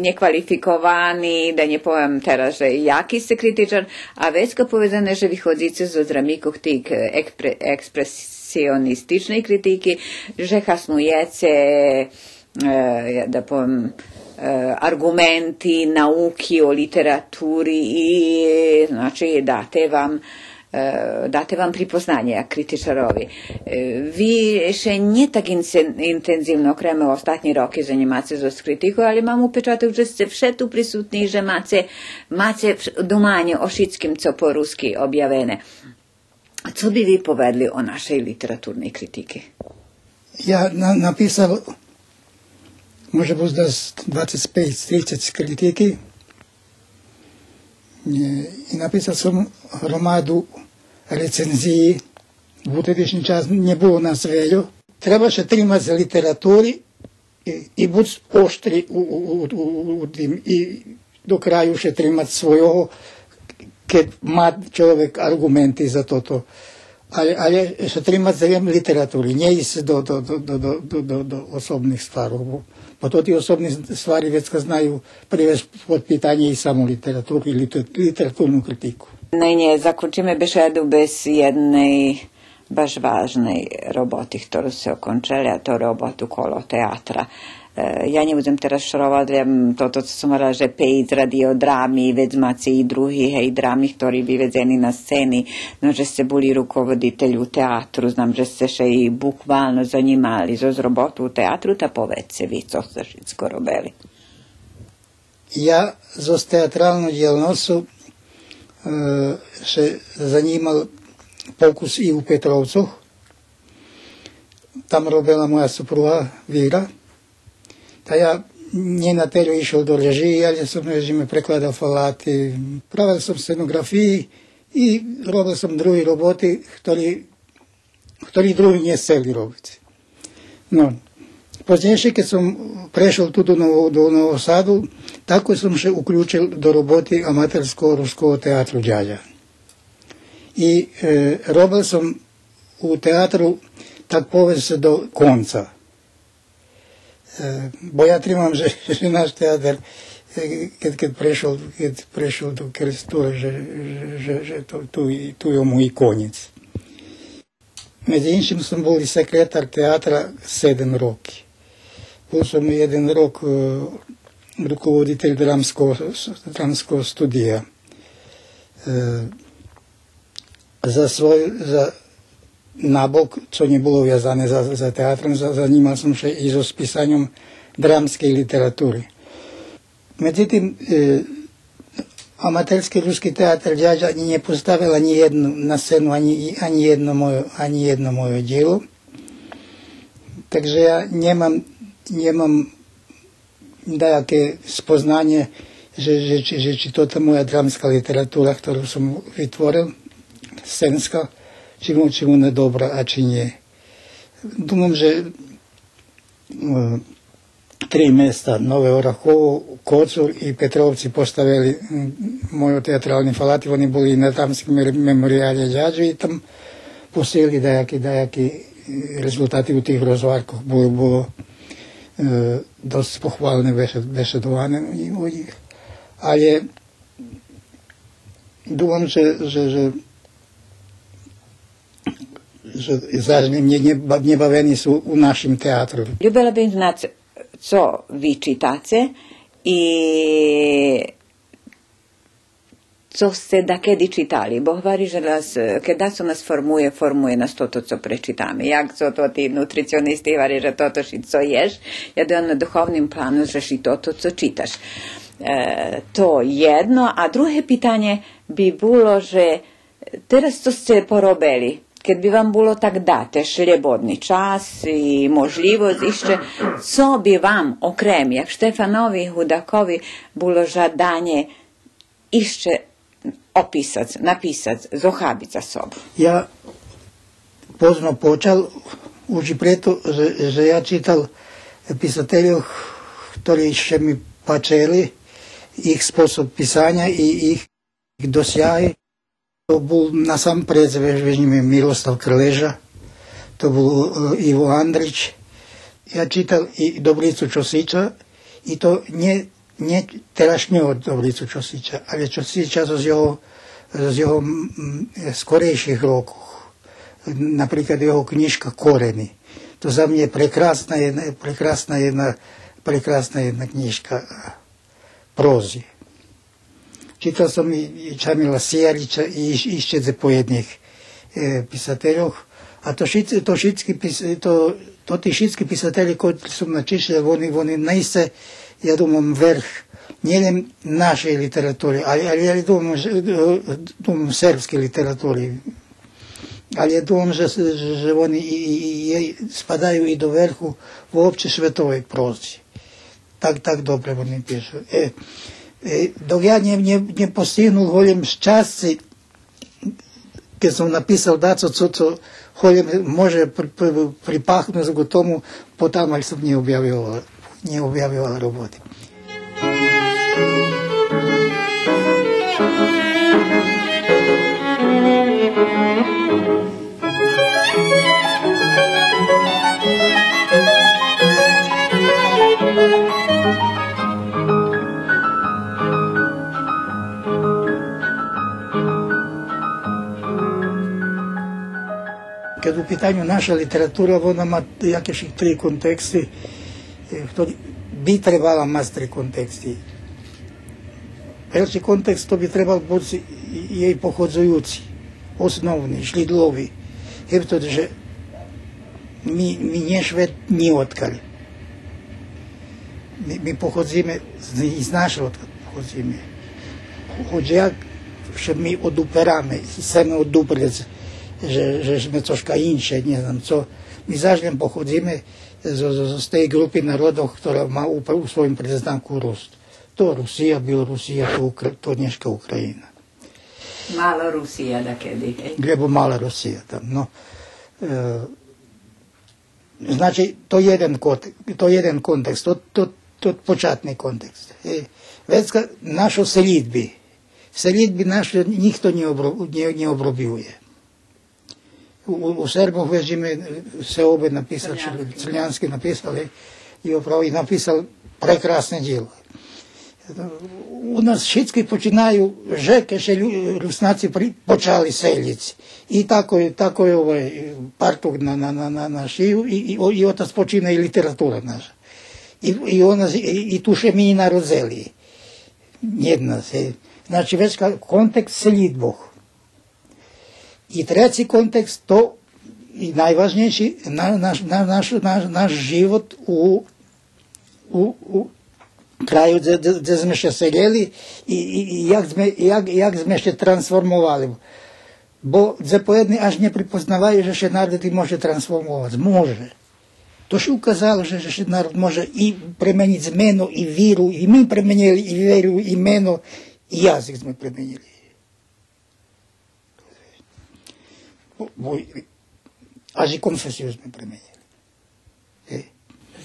nekvalifikovani, da ne povem teraz, že jaki ste kritičar, a vecka povedene, že vychodzice zo zramikov tých ekspresionističnej kritiky, že hasnujece, da povem, argumenti, nauki o literaturi i znači date vam pripoznanje kritičarovi. Vi še nie tak intenzivno okreme ostatní roky zanimace z kritiku, ali mam upečatek, že ste všetu prisutní, že máte domanje o šitskim, co po ruski objavene. Co bi vi povedli o našej literaturnoj kritike? Ja napisal može možda 25-30 kritiky i napisal som hromadu recenziji. V utedišnji čas ne bilo nas veljo. Trebaše trimati za literaturi i bud oštri u tim i do kraju še trimati svojoho, kad ma človek argumenti za toto. Ali še trimati za literaturi, ne isi do osobnih stvarov. Po to ti osobne stvari vecka znaju privesti pod pitanje i samu literaturu i literarnu kritiku. Ne, zaključime besedu bez jednej baš važnej roboti, ktorú se okončali, a to robotu kolo teatra. Ja ne budem teraz šrovať toto, co som hovorila, že 5 radiodrami, vedmaci i druhých drami, ktorí vyvedzeni na scéni, no že ste boli rukovoditeľ u teatru, znam, že ste še i bukvalno zanimali zo robotu u teatru, ta povedzte vi, co ste všetko robili. Ja zo teatralnu dielnosu še zanimal pokus i u Petrovcoch. Tam robila moja supruga Vira. Ta ja nie na teru išao do režiji, ali som režime prekladal falati, pravil som scenografiji i robil som drugi roboti, ktorí ktorí drugi nie chceli robiť. No, pozdejšie, keď som prešiel tu do Nového Sadu, tako som sa uključil do roboty amatérského ruského teatru Ďaďa. I robil som u teatru, tak povedz do konca. Bo ja trimam, že náš teatr, keď prešiel do Krestúra, že tu je môj koniec. Medzi inším som bol i sekretár teatra 7 roky. Bol som 1 rok rukovoditeľ dramského studia. Za nabok, co nebolo viazané za teatrom, zanímal som sa i so spísaním dramskej literatúry. Medzi tým amatérský ruský teatr Ďaďa nepostavil ani jednu na scénu, ani jedno moje dielo. Takže ja nemám dajaké spoznanie, že či toto moja dramská literatúra, ktorú som vytvoril, scénska, či mu je dobrá a či nie. Думам, že 3 mesta, Nové Orachovo, Kocúr i Petrovci postavili moju teatrálny falat. Oni boli na tamskom memoriále Ďaďu i tam pustili dajaké rezultáty u tých rozvárkoch. Bolo dosť pochválne bešedované u nich. Ale думам, že zážne nebavení sú u našim teatru. Ljubila bih znati, co vi čitate i co ste da kedy čitali. Boh vari, že kada su nas formuje nas to, co prečitame. Jak co to ti nutricionisti vari, že toto co ješ, ja da na duhovnim planu, že i toto, co čitaš. To jedno, a druge pitanje bi bilo, že teraz co ste porobili, keď by vám bolo tak date šljebodni čas i možljivost ište, co bi vam, okrem, jak Štefanovi Hudakovi, bolo žadanje ište napisať, zohabiť za sobu? Ja pozno počal, už preto, že ja čítal pisateljov, ktorí ešte mi pačeli, ich spôsob písania i ich dosjahy. To bol na sam predzvežníme Miroslav Krleža, to bol Ivo Andrić. Ja čítal i Dobricu Čosića, i to nie terašnjego Dobricu Čosića, ale Čosića z jeho skorejších rokov. Napríklad jeho knižka Koreni. To za mňa je prekrásna jedna knižka prózy. Čítal som i Čamila Sijarića i ešte pojedných pisateljov. A to tí všetky pisatelji koji som načišljali, oni naiste, ja думам, vrh nielen našej literatúry, ale ja думам srpske literatúry. Ale ja думам, že oni spadajú i do vrhu uopće svetovej prózy. Tak dobre oni píšu. Dok ja ne postignul holjem šťastie, keď som napísal daco, co holjem može pripahnuti k tomu, potom ali som ne objavila roboty. Kad u pitanju naša literatura, ona ima jakeših 3 konteksti, bi trebala imati 3 konteksti. Перший контекст, to bi trebal biti jej pochodzujuci, osnovni, šlidlovi. Ебто, že mi nie švet ni otkali. Mi pochodzimy z naszego pochodzimy. Choć jak się mi oduperamy, chcemy oduprać, że my troszkę insze, nie znam co. My zawsze pochodzimy z tej grupy narodów, która ma u swoim przyznanku Rus. To Rusija, Bielorusija, to dneška Ukrajina. Mala Rusija da kedy. Glebo mala Rusija tam, no. Znači, to je jedan kontekst, to počatni kontekst. Već našo selitbi naše nikto ne obrobljuje. U Srboh već ime se obe napisali, Crnjanski napisali i napisali prekrasne djelo. U nas všetky počinaju že še Rusnaci počali seljici. I tako je ovaj partuk na šiju i otac počina i literatura naša. I tu še mi narodzeli. Jedna se. Znači već kontekst seljitboh. I treći kontekst, to i najvažnejši, naš život u kraju, gdje smo se seljeli i jak smo se transformovali. Bo zapojedni až ne pripoznavajú, že še národ môže transformovať. Môže. To še ukázalo, že še národ môže i premeniť zmenu, i víru, i my premenili i víru, i meno, i jazyk sme premenili. Až i konfesiju sme premenili.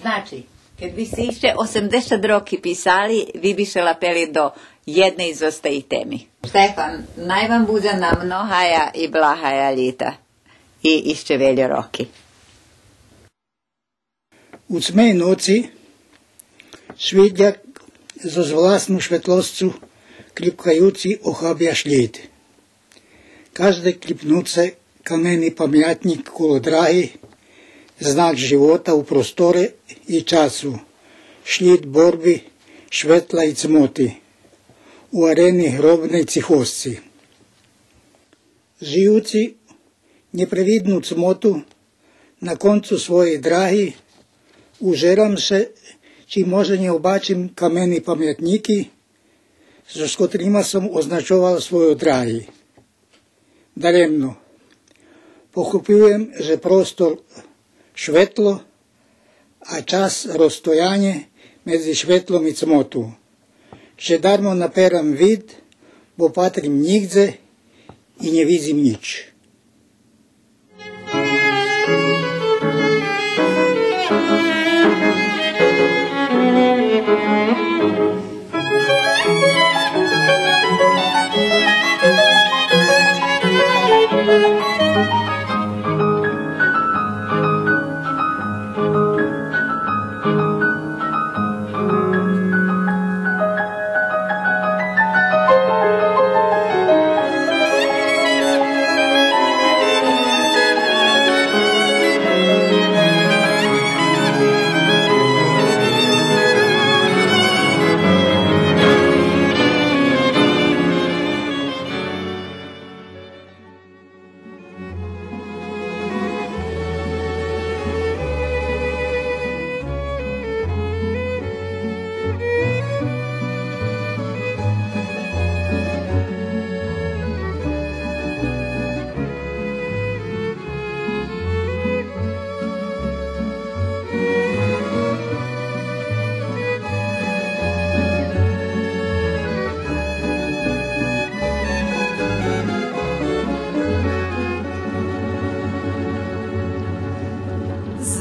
Znači, kad bi se išće 80 roki pisali, vi bi se lapeli do jedne izostaju temi. Štefan, naj vam bude na mnohaja i blahaja lita i išće veljo roki. U cmej noci svidjak zo vlastnu švetloscu klipkajuci ohabja šljed. Každe klipnuce kameni pamjatnik kolo drahi, znak života u prostore i času, šljed borbi, švetla i cmoti, u areni hrobnej cihosci. Žijuci neprevidnu cmotu na koncu svoje drahi, užeram se, či može ne obačim kameni pamjatniki, s kotrima sam označoval svoju drahi. Daremno, pochopujem, že prostor švetlo, a čas rozstojanje medzi švetlom i cmotu. Že darmo naperam vid, bo patrim nigdje i ne vizim nič.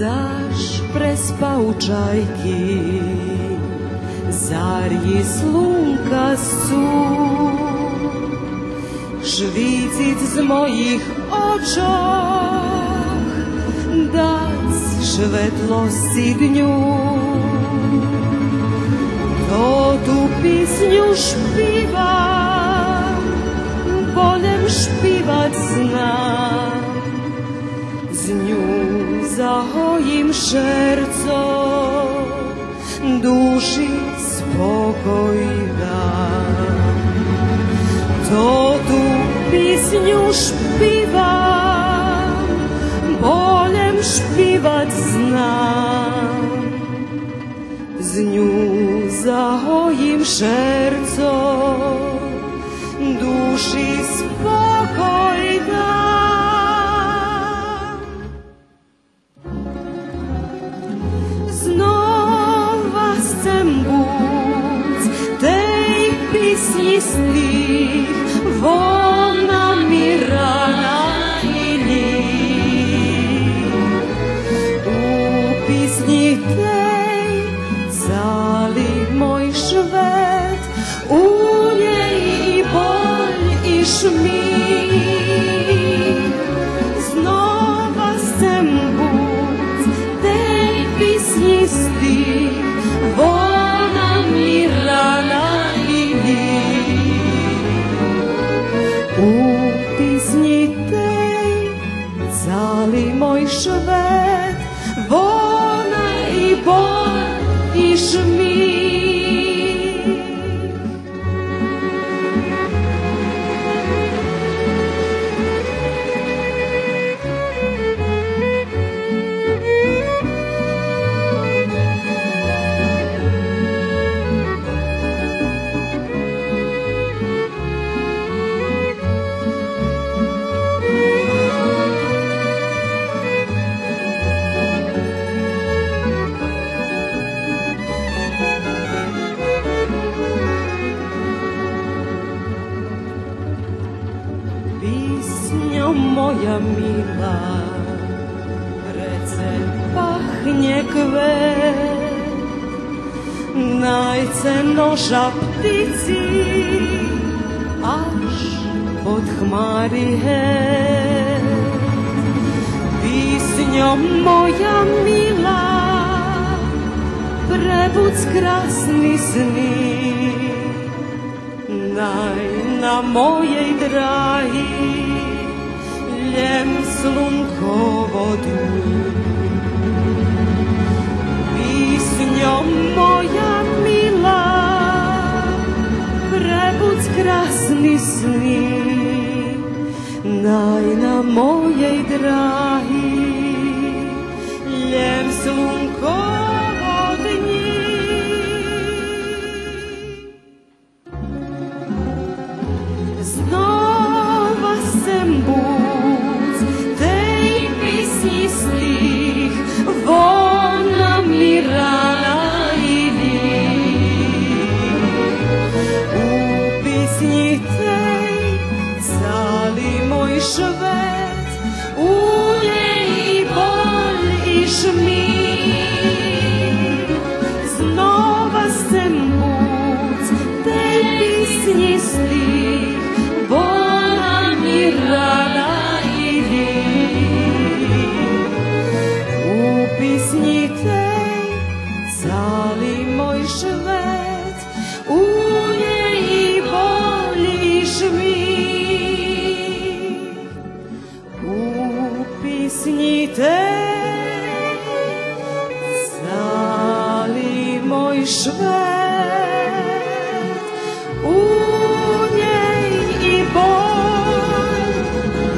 Zaš prespaučajki, zarji slunka su, švicic z mojich očoch, dac švetlosti dnju. To tu pisnju špivam, bolem špivat znam, z nju zahojim šerco, duši spokoj dam. To tu pisnju špivam, bolem špivat znam, z nju zahojim šerco, duši spokoj dam. Vona mi rana i list, боль и шмих. Moja mila, rece pachnie kvet, najcenoša ptici, až pod chmári het. Písňo moja mila, prebudz krásny sny, naj na mojej dráhy ljem slunkovo dni. Písňo moja mila, prebudz krásny sny, naj na mojej dráhy ljem slunkovo dni. Znova sem budz tej písni slých, vona mi rana ide. U písni tej celý môj švet, u nej bol i šmík. Znova sem budz tej písni slých, vona mi rana ide. U písni tej celý môj švet, u nej boli šmík. U písni tej celý môj švet, u nej i bol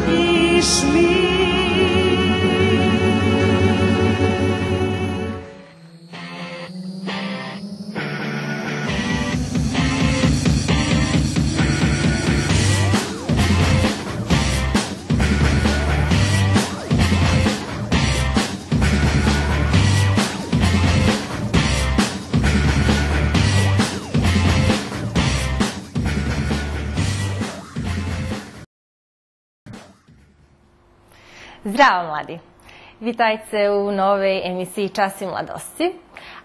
i šmík. Zdravo mladi! Witajcie u nowej emisiji Časi mladosti,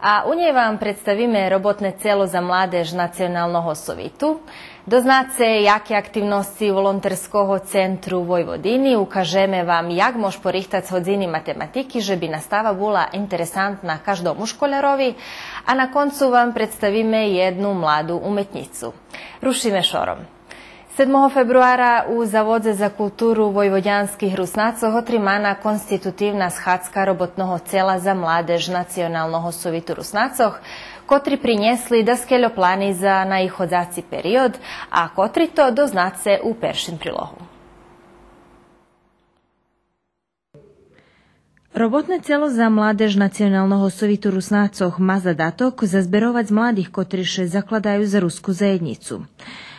a u njej vam predstavime robotne celo za mladež Nacionalnog sovitu. Doznace jakie aktivnosti volonterskого centru u Vojvodini, ukažeme vam jak mož porihtati hodzini matematiki, že bi nastava bila interesantna každomu školjarovi, a na koncu vam predstavime jednu mladu umetnicu. Rušime šorom. 7. februara u Zavodze za kulturu vojvodjanskih Rusnacov otrimana konstitutivna shacka robotnog cela za mladež Nacionalnog sovitu Rusnacov, kotri prinjesli da skeljo plani za najhodzaci period, a kotri to doznace u peršin prilohu. Robotne celo za mladež Nacionalnog sovitu Rusnacov ma zadatok zazberovac mladih kotriše zakladaju za rusku zajednicu.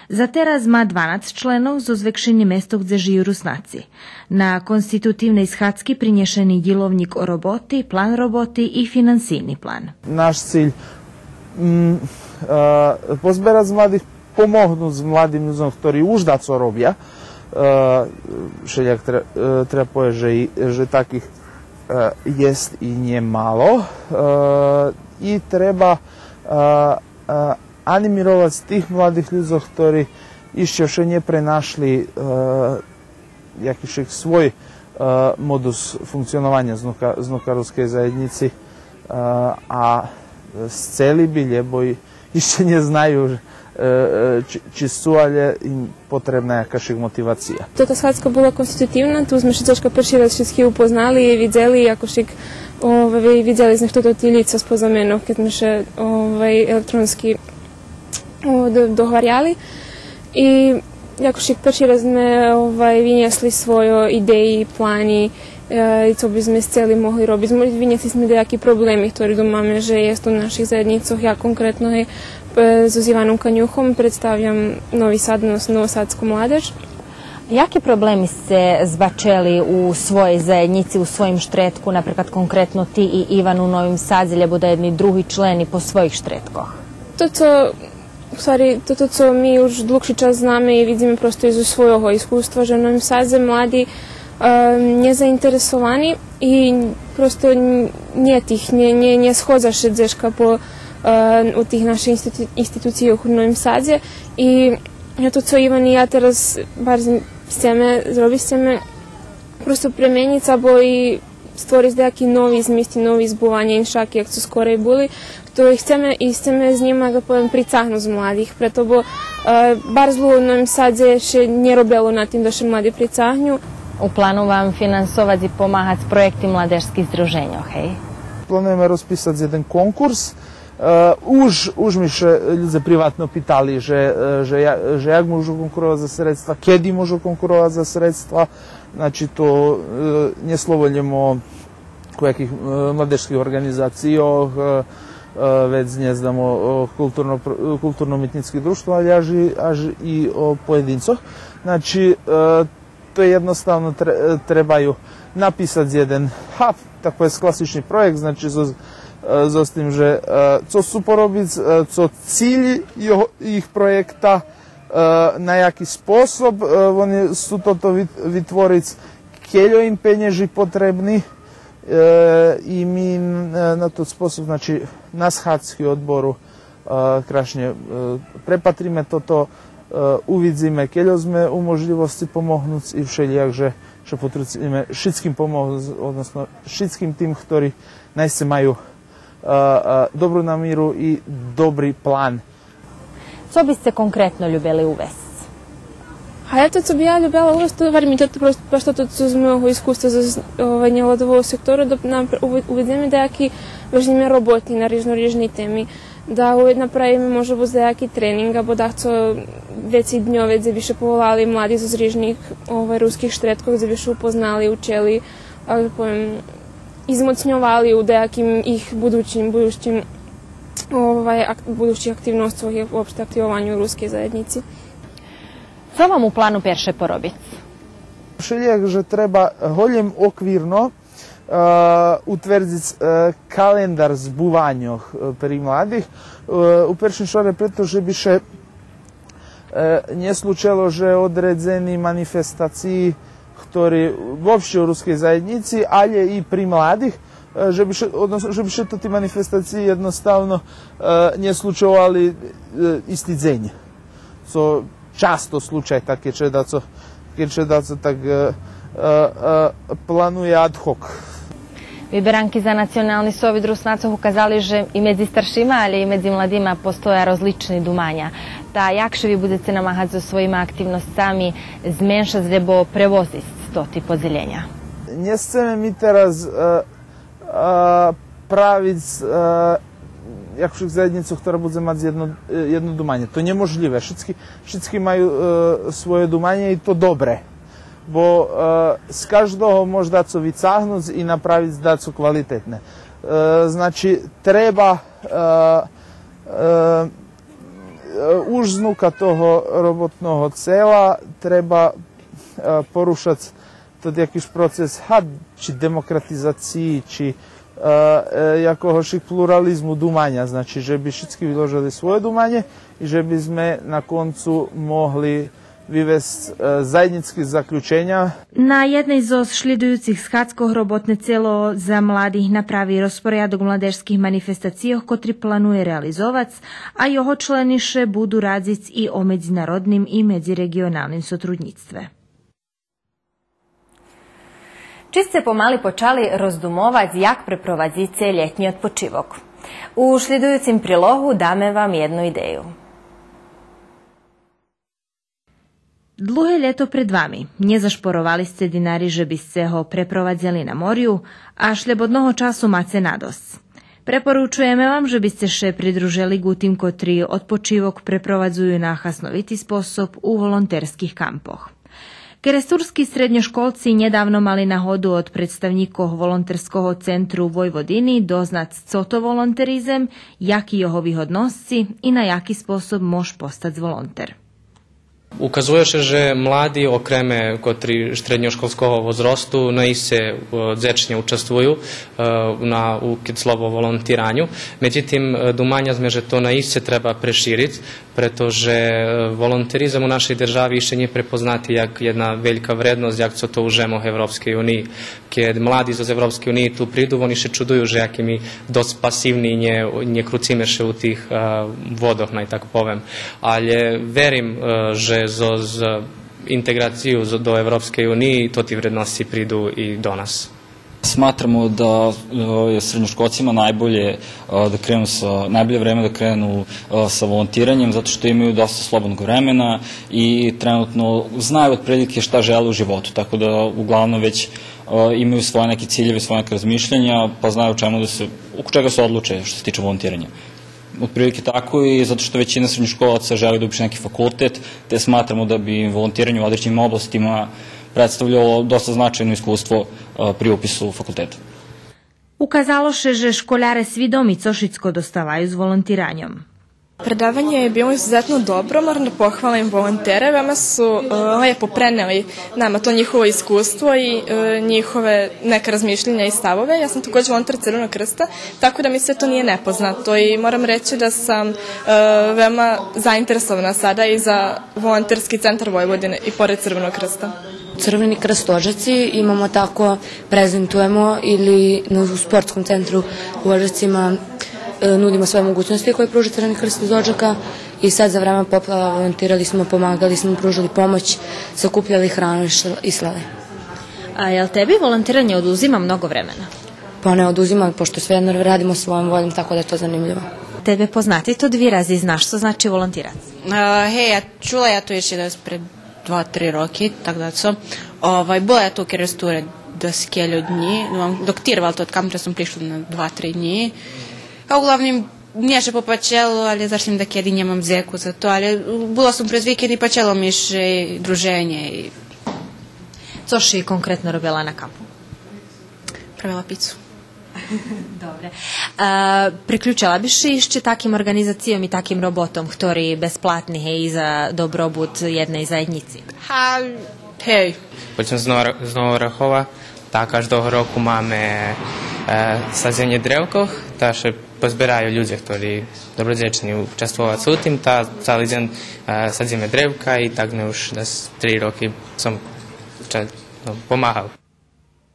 Za teraz ma 12 členov zo zvekšenim mesto gdje žiju Rusnaci. Na konstitutivnej schadzki prinješeni dilovnik o roboti, plan roboti i finansijni plan. Naš cilj pozberať mladých, pomohnúť s mladým ľuďom, ktorí už daco robia. Všelijak treba povedať, že takých jest i nemalo. I treba animirovať tých mladých ľudí, ktorí ešte še neprenašli jakýšek svoj modus funkcionovania znuka ruskej zajednici a chceli by, lebo ešte neznajú, či sú, ale im potrebná jakašek motivacija. Tota schadzka bola konstitutivna, tu sme še troška prvi raz všetky upoznali i videli jakošik ви видели сме хто ти лица спозаменов, кад ме ше електронски договаряли. И jako šik prvi raz sme vyniesli svoje ideje, plány, co by sme chceli mohli robiť. Vyniesli sme nejaké problémy, ktoré máme, že je v našich zajednicoch. Ja konkrétno so Ivanom Kanjuhom predstavljam Novi Sad, Novosadsku mladež. Jakie problemy ste zbačeli u svojej zajednici, u svojim štretku, napríklad konkrétno ty i Ivan u Novim Sadze, lebo da jedni drugi členi po svojich štretkoch? Toto, co mi už dlhší čas známe i vidíme prosto iz svojho iskustva, že v Novim Sadze mladi nezainteresovani i prosto nie schodza się dzeszka u tých našich instytucijach u Novim Sadze i to, co Ivan i ja teraz bardzo chceme prosto premeniť sa, bo i stvoriti nejaký nový zmysl, nový zbúvanie inšaky, jak co skorej boli, ktoré chceme s njima, ga poviem, pricahnuť z mladých, preto bo bar zlu u Novim Sadze še nerobilo na tým, da še mladi pricahnju. U plánu vám finansovať i pomáhať s projekty mladežských združenjoch, hej? Planujeme rozpisati jeden konkurs. Už mi še ľudia privatno pitali, že jak môžu konkurovať za sredstva, kedy môžu konkurovať za sredstva. Znači to neslovoljemo nejakých mladežských organizáciách, vec ne znamo o kulturno-umjetnických društva, ali až i o pojedincoch. Znači to jednostavno trebaju napisati jeden tako je klasični projekt, znači s tim, že co su porobiť, co cilj ich projekta, na jaký spôsob oni sú toto vytvoriť, keľo im penieži potrební i my na to spôsob, znači na schádzky odboru krašne prepatríme toto, uvidíme, keľo sme u možlivosti pomohnúť i všelijak, že potrudíme všetkým pomôcť, odnosno všetkým tým, ktorí najste majú dobrú namíru i dobrý plán. Co byste konkrétno ljubili uvesti? A ja to, co bi ja ljubila uvesti, to mi to baš to, co z mojho iskustva za nevladovog sektora, da nam uvedeme dejaki važnime roboti na rižno-rižni temi, da napravíme možda dejaki trening, abo da chcú veci dňove, gde biše povolali mladi z rižnih ruskih štretkov, gde biše upoznali, učeli, izmocňovali u dejakim ich budućim budućih aktivnostoch i uopšte aktivovanju ruske zajednici. Co vam u planu perše porobiť? Všelijak, že treba holjem okvirno utvrdziť kalendar zbúvanjoh pri mladých. U peršin šore preto, že by še neslučelo, že odredzeni manifestaciji, ktorí uopšte u ruskej zajednici, ali i pri mladých, že by še to ti manifestácii jednostavno neslučovali istý deň. Co často slučaj také, keď tak plánuje ad hoc. Vyberanky za Nacionalni sovjet Rusnacov ukazali, že i medzi staršima, ali i medzi mladima postoja rozlični dumanja. Ta jakše vi budete namáhať so svojimi aktivnosťami zmenšať, lebo prevoziť to ti podzielenia? Nechceme mi teraz praviť jakších zajednicu, ktorá bude mať jedno dumanie. To nemožlivé. Všetky majú svoje dumanie i to dobre. Bo z každého môže dať co vycáhnuť i napraviť dať co kvalitetné. Znači, treba už znuka toho robotného cela, treba porušať to jakýž proces či demokratizácii, či jakohošik pluralizmu dumania. Znači, že by všetky vyložili svoje dumanie i že by sme na koncu mohli vyvesť zajednické zaključenja. Na jednej zo sledujúcich schádzkoch robotné celo za mladých napraví rozporiadok mladežských manifestáciách, ktorý plánuje realizovať, a jeho členiše budú radziť i o medzinárodným i medziregionálnym sotrudníctve. Či ste pomali počali rozdumovať, jak preprowadzicie letni odpočivok? U sledujúcim prílohu dáme vám jednu ideju. Dlhé leto pred vami. Nezašporovali ste dinari, že by ste ho preprovadzali na morju, a šljeb одного času mace nados. Preporučujeme vam, že by ste še pridružili k tým, kotri odpočívok preprovadzujú na hasnovitý spôsob u volonterských kampoch. Keresturski srednjoškolci nedávno mali nahodu od predstavníkov volonterského centru u Vojvodini doznat co to volonterizem, jaki jeho výhodnosti i na jaki spôsob môž postať volonter. Ukazuje się, że mladi okreme kotri srednjoškolskого возрасту наисце дзечно учествуju u slovo volontiranju. Međutim, dumanja sme, že to naisce treba preširiti, pretože volonterizam u našej državi jeszcze nie prepoznati jak jedna velika vrednost, jak co to užemo Evropskej uniji. Kad mladi iz Evropske unije tu pridu, oni še čuduju, že jak mi dost pasivni nje krucimeše u tih vodoh, naj tako povem. Ali verim, že z integraciju do Evropske unije to ti vrednosti pridu i do nas. Smatramo da je srednjoškolcima najbolje vreme da krenu sa volontiranjem, zato što imaju dosta slobodnog vremena i trenutno znaju otprilike šta žele u životu, tako da uglavnom već imaju svoje neke ciljeve, svoje neke razmišljanja, pa znaju oko čega se odluče što se tiče volontiranja. Otprilike tako i zato što većina srednjoškolaca želi da upiše neki fakultet, te smatramo da bi volontiranje u određenim oblastima predstavljalo dosta značajno iskustvo pri upisu fakulteta. Ukazalo se, že školjare svidomi cošicko dostavaju s volontiranjom. Predavanje je bilo izuzetno dobro, moram da pohvalim volontere, veoma su lepo preneli nama to njihovo iskustvo i njihove neke razmišljenja i stavove. Ja sam također volonter Crvenog krsta, tako da mi sve to nije nepoznato i moram reći da sam veoma zainteresovana sada i za volonterski centar Vojvodine i pored Crvenog krsta. Crveni krst Odžaci imamo tako, prezentujemo ili u sportskom centru u Odžacima nudimo svoje mogućnosti koje pruža Crveni krst iz Odžaka i sad za vreme poplava volontirali smo, pomagali smo, pružali pomoć, sakupljali hranu i slali. A jel tebi volontiranje oduzima mnogo vremena? Pa ne oduzima, pošto svejedno radimo svojom voljom, tako da je to zanimljivo. Tebe poznati to дві рази, znaš što znači volontirat? Čula ja to još jedan pred 2-3 roky, tak da co. Bola ja tu v Keresture doskjelju dní, doktировал тот камп, som prišla na 2-3 dní. A uglavnom nije še popačelo, ali zašto da kjedi nemam zeku za to, ali bila sam pred vikend i pačelo mi še druženje. Co si konkretno robila na kampu? Pravila picu. Dobre. Priključala bi še ešte takým organizacijom i takým robotom, ktorý bezplatný hej za dobrobut jednej zajednici? Hej. Poďme z Novorachova, tak každého roku máme sadzenie drevkov, tá še pozberajú ľudia, ktorí dobrodzečni učestvovať u tým, tá celý deň sadzíme drevka i tak už 3 roky som pomáhal.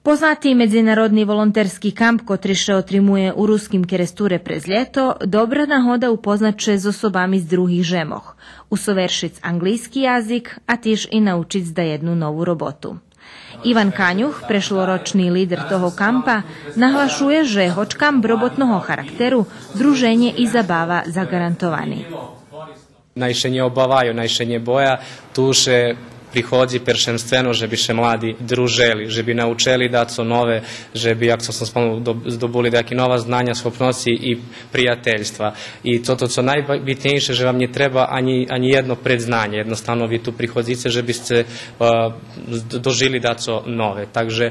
Poznati međunarodni volonterski kamp kotri še otrimuje u ruskim Keresture prez ljeto, dobra nahoda upoznače z osobami z drugih žemoh, usoveršic anglijski jazik, a tiž i naučic da jednu novu robotu. Ivan Kanjuh, prešloročni lider toho kampa, nahlašuje, že hoč kamp robotnoho charakteru, druženje i zabava zagarantovani. Najše nje obavaju, najše nje boja, tu še prihodzi peršenstveno, že bi še mladi druželi, že bi naučili da co nove, že bi, jak sam spomenuo, zdobuli daki nova znanja, schopnosti i prijateljstva. I to co najbitnejše, že vam ne treba ani jedno predznanje. Jednostavno vi tu prihodzice, že biste dožili da co nove. Takže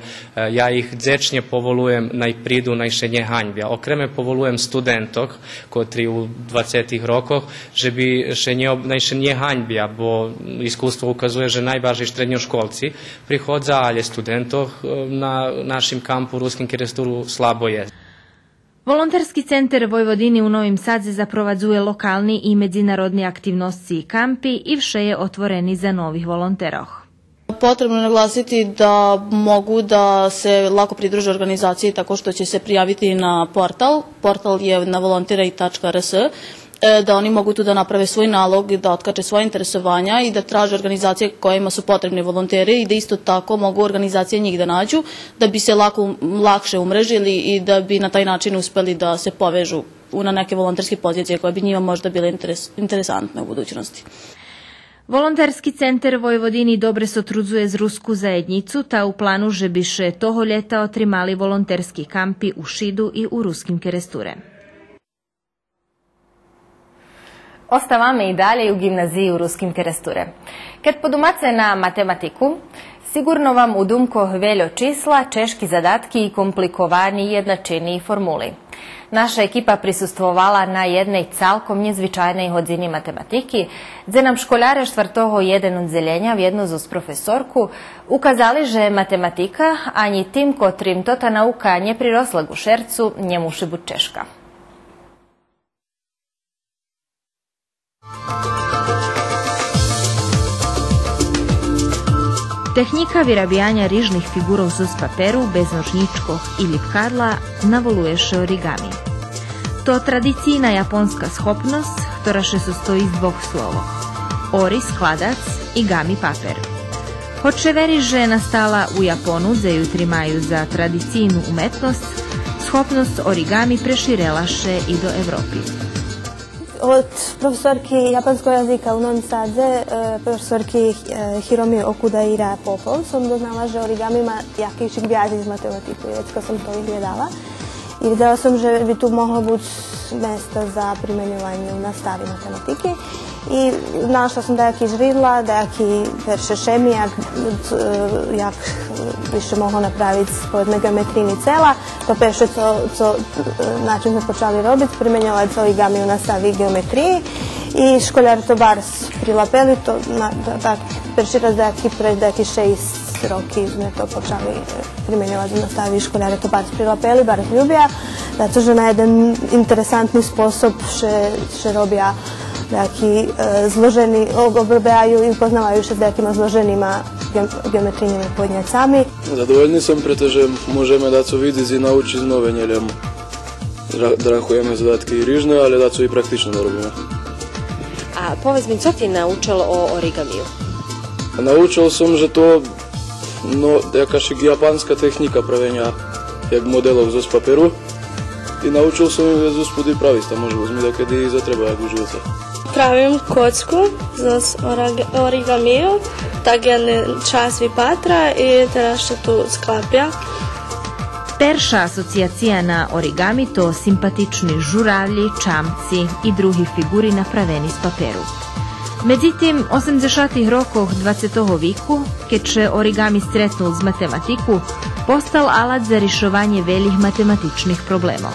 ja ih dzečnje povolujem najpridu, najše nje hanjbja. Okreme povolujem studentok, kotri u 20 rokoch, že bi najše nje hanjbja, bo iskustvo ukazuje, že najvažniji srednjoškolci prihodza, ali studentov na našim kampu u Ruskim Keresturu slabo je. Volonterski centar Vojvodini u Novim Sadze zaprovadzuje lokalni i međunarodni aktivnosti i kampi i vše je otvoreni za novih volonteroh. Potrebno je naglasiti da mogu da se lako pridruže organizaciji tako što će se prijaviti na portal. Portal je na volontiraj.rs, da oni mogu tu da naprave svoj nalog, da otkače svoje interesovanja i da traže organizacije kojima su potrebni volonteri i da isto tako mogu organizacije njih da nađu, da bi se lakše umrežili i da bi na taj način uspeli da se povežu na neke volonterske pozicije koje bi njima možda bile interesantne u budućnosti. Волонтерський центр Vojvodini dobre sotrudzuje z rusku zajednicu, ta u planu, že bi še toho ljeta otrimali volonterski kampi u Šidu i u ruskim Keresture. Ostavame i dalje u gimnaziji u ruskim Keresture. Kad podumace na matematiku, sigurno vam u dumko veljo čísla, češki zadatki i komplikovani jednačini formuli. Naša ekipa prisustvovala na jednej calkom nezvyčajnej hodzini matematiki, gdje nam školjare štvrtoho jeden odzeljenja vjedno z profesorku ukazali, že matematika, ani tim kotrim tota nauka nje prirosla gu šercu, nje muši bud češka. Tehnika vyrabijanja rižnih figurov z paperu bez nožničkoh ili pkadla navoluješe origami. To tradicijna japonska schopnost, ktorá se sastoji z dvoch slova. Ori skladac i gami paper. Hoće veri, že je nastala u Japonu, gdje ju trimaju za tradicijnu umetnost, schopnost origami preširelaše i do Evropi. Od profesorki japanskog jazika u Novom Sadze, profesorki Hiromi Okudaira Popov, sam doznala, že origami ima jakišik vjazi z matematiku, već kad sam to izgledala. I videla sam, že bi tu moglo biti mjesta za primjenjivanje u nastavi matematike. I našla sam da jaki žridla, da jaki verše šemijak, jak više moglo napraviti spodne geometrini cela. To peše co način smo počali robiti, primjenjovati origami u nastavi geometriji. I školjar to bar prilapeli, to perši raz da jaki pred da jaki 6 roki sme to počali primjenjovati u nastavi školjare to bar prilapeli, bar ljubija. Zato že na jedan interesantni sposob še robija neki zloženi, obrobljaju i upoznavaju se s nekima zloženima geometrijnimi podnjacami. Zadovoljni sam, pretože možeme da co vidjeti i naučiti nove njeljem. Drahujeme zadatke i rižne, ali da co i praktično da robimo. A povedz mi, co ti naučil o origamiju? Naučil sam, že to jakašik japanska tehnika pravenja jak modelov z paperu. I naučil sam je z uspudi pravista, može uzmi da kad i zatreba jak u života. Pravim kocku z origamiju, tak je čas vypatra i teraz še tu sklapja. Perša asocijacija na origami to simpatični žuravlji, čamci i drugi figuri napraveni z paperu. Međutim, 80-ih rokov 20. viku, keď še origami stretnul z matematiku, postal alat za rješovanje velikih matematičnih problemov.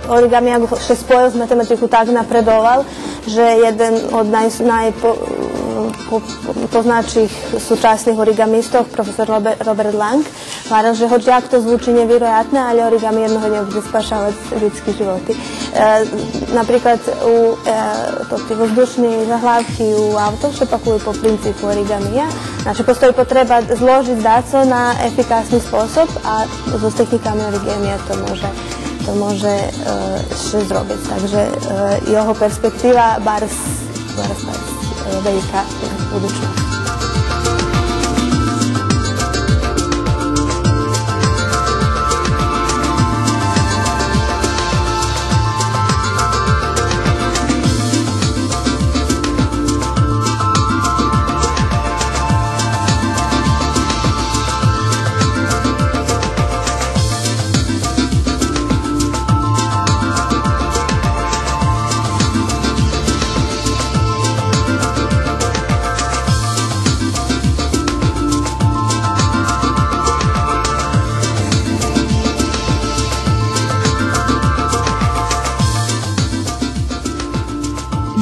Origami ako še spojil z matematiku tak napredoval, že jeden od najpoznačijih súčasných origamistov, profesor Robert Lang, varal, že hoď jak to zvuči nevjerojatné, ali origami jednohodně bude spašavati ljudski životi. Napríklad u vzdušní zahlavky u autov še pakuju po principu origamija. Znači, postoji potreba zložiti daco na efikasni sposob, a s tehnikami origamija to može še zrobiti. Takže jeho perspektiva bar velika budućnost.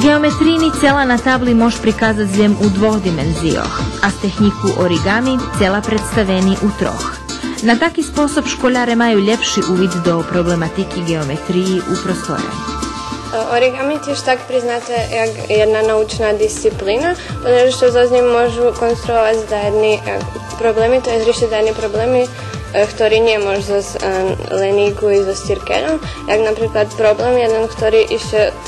Geometrijni cela na tabli može prikazati zljem u dvoch dimenzijoh, a s tehniku origami cela predstaveni u troch. Na taki sposob školjare imaju ljepši uvid do problematiki geometriji u prostore. Origami tiež tak priznate jak jedna naučná disciplína, pretože za ním môžu konstruovať zdajení problémy, to je riešiť zdajení problémy ktorý nie môže len ísť so styrkenom. Jak napríklad problém jeden, ktorý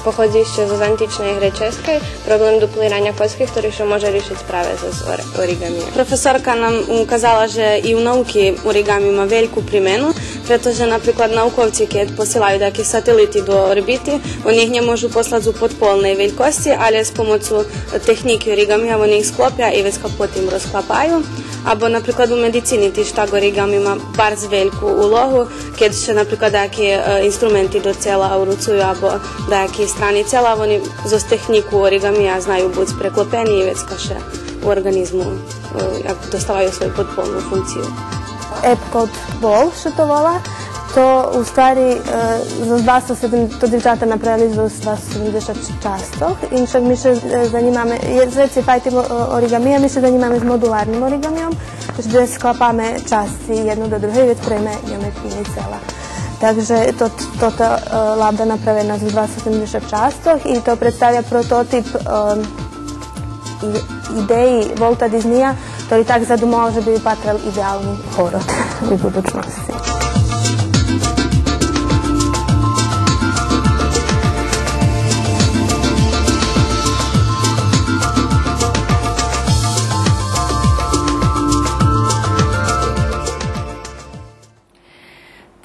pochodí ešte zo antičnej hry českej, problém dupliranja kocki, ktorý sa môže riešiť práve so origami. Profesorka nam ukazala, že i u nauki origami ima veliku primjenu, pretože napríklad naukovci kad posilajú takí sateliti do orbity, oni ih ne môžu poslati u podpolnej veľkosti, ale s pomocu tehnike origamija oni ih sklopja i već potom rozklapaju. Abo napríklad u medicini ti štag origami ima bardzo veliku ulohu, kad še napríklad daki instrumenti do cela urucuju, abo daki strani cela, oni z tehniku origamija znaju biti preklopeni i već kaše u organizmu dostavaju svoju podpolnu funkciju. Epcot bol, što to vola, to u stvari to djevčata napravili za 270 častov in však mi še zanimame, zveci fajtimo origamija, mi še zanimame z modularnim origamijom, že sklapame časti jedno do druge i već preme geometrini cela. Takže toto labda napravena za 270 častov i to predstavlja prototip ideji Volta Disneya, ktorý tak zadumoval, že by vypatral ideálny porod v budućnosti.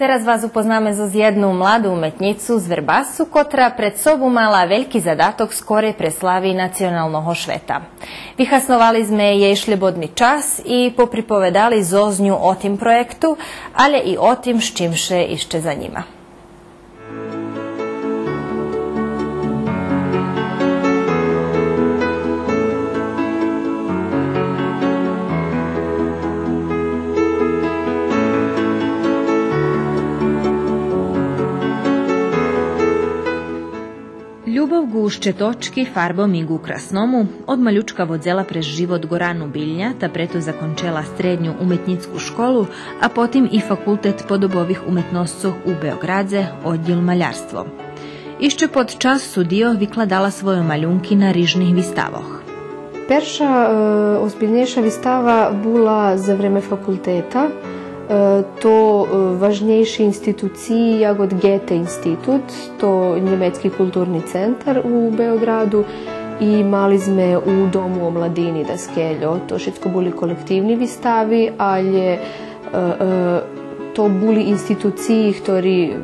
Teraz vás upoznáme so jednu mladú umetnicu z Vrbasu, ktorá pred sobou mala veľký zadatok skorej preslavi nacionálneho šveta. Vyhasnovali sme jej šľobodný čas i popripovedali zoznju o tým projektu, ale i o tým, s čimše ešte za njima. Ljubav gušće točki, farbom i ukrasnomu od maljučka vodzela prez život Goranu Biljnja, ta preto zakončela srednju umetnicku školu, a potim i fakultet podobovih umetnoscov u Beogradze, odjel maljarstvo. Išče pod čas studio vykladala svoje maljunki na rižnih vistavoh. Перша озбільніша вистава була за время факультета. To važnejši instituciji, jak od Goethe institut, to Njemecki kulturni centar u Beogradu, i imali sme u Domu omladini da skeljo. To všetko boli kolektivni vystavi, ali to boli instituciji, ktorí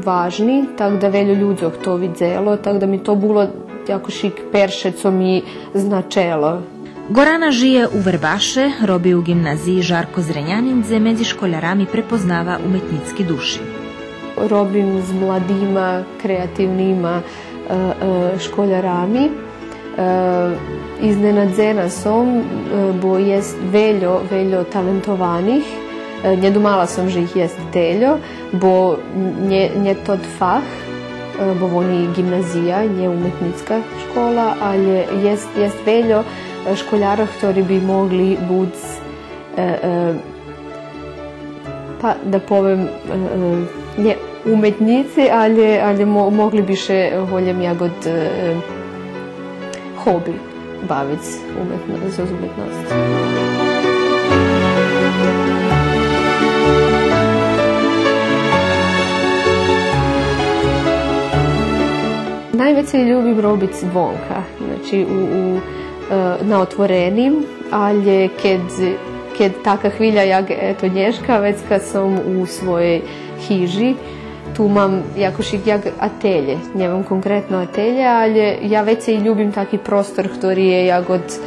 važni, tak da veljo ľudzok to vidzelo, tak da mi to bilo jako šik perše, co mi značelo. Gorana žije u Vrbaše, robi u gimnaziji Žarko Zrenjanin, gdje među školjarami prepoznava umetnicki duši. Robim z mladima, kreativnima školjarami. Iznenadzena som, bo jest veljo talentovanih. Nje dumala som, že ih jest deljo, bo nje tot fah, bo oni gimnazija, nje umetnicka škola, ali jest veljo školjara, ktorí by mogli biti, pa da povem, ne umetnici, ali mogli bi še voljem jagod hobi baviti z umetnost. Najveće ljubim robiti zvonka, znači na otvorenim, ali kad taka hvilja jak eto nješka, već kad sam u svojej hiži, tu mam jakošik jak atelje, nemam konkretno atelje, ali ja već se i ljubim taki prostor, ktorý je jak od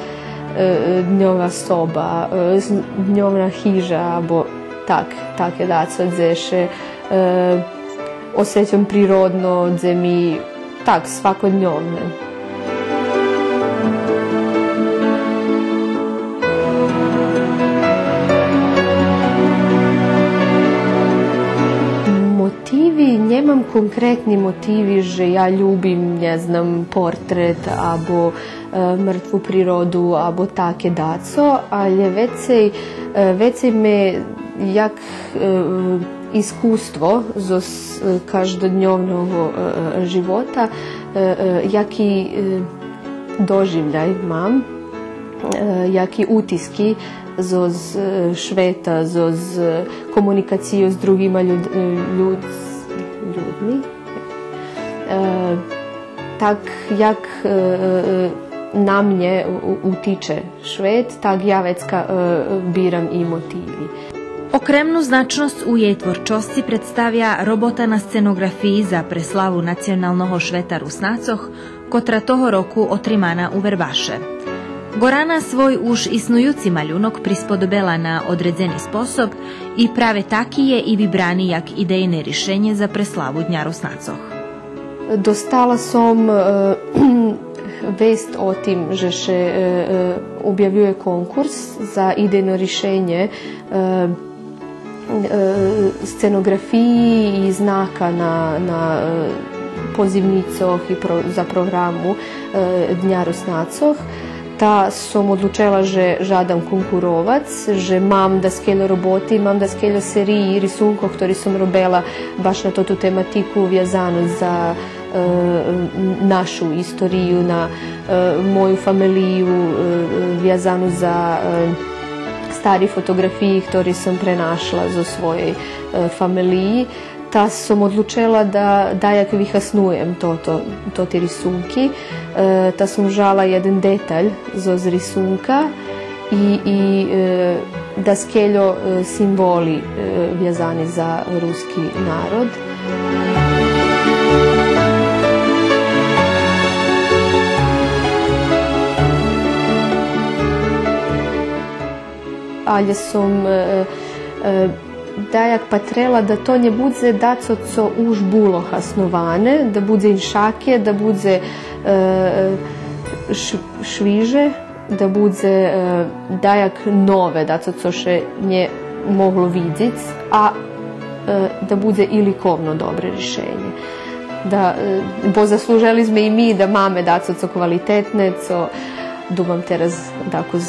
dnjova soba, dnjovna hiža, abo tak je daco, gdje še osjećam prirodno, gdje mi tak svakodnjovne. Nemam konkretni motivi, že ja ljubim, ne znam, portret, abo mrtvu prirodu, abo take daco, ali vecej me jak iskustvo z každodnjovnog života, jaki doživljaj mam, які utiski zoz šveta, zoz komunikaciju z drugima ljudmi. Tak jak na mnie utiče švet, tak ja vecka biram i motivi. Окремну значност у jej творчості представя робота на сценографії за преславу національного швета Русnacох, котра того року отримана у Вербаше. Gorana svoj už isnujuci maljunok prispodobila na odredzeni sposob i prave taki je i vybrani jak idejne rješenje za preslavu Dnja Rusnacoh. Dostala som vest o tim, že še objavljuje konkurs za idejno rješenje scenografiji i znaka na pozivnicoh i za programu Dnja Rusnacoh. Ta som odlučila, že žadam konkurovac, že mam da skeljo roboti, mam da skeljo seriji risunko, ktorý som robila baš na tu tematiku vjazanu za našu istoriju, na moju familiju, vjazanu za stari fotografiji, ktorý som prenašla zo svojej familiji. Ta som odlučila da jak vyhasnujem to ti risunki. Ta som žala jedan detalj zoz risunka i da skeljo simboli vjazani za ruski narod. Ali som dajak patrela da to nie bude daco, co už bilo hasnovane, da bude inšake, da bude šviže, da bude dajak nove, daco, co še nie moglo vidjeti, a da bude i likovno dobre rješenje. Bo zaslužili sme i mi da mame daco, co kvalitetne, co dumam teraz tako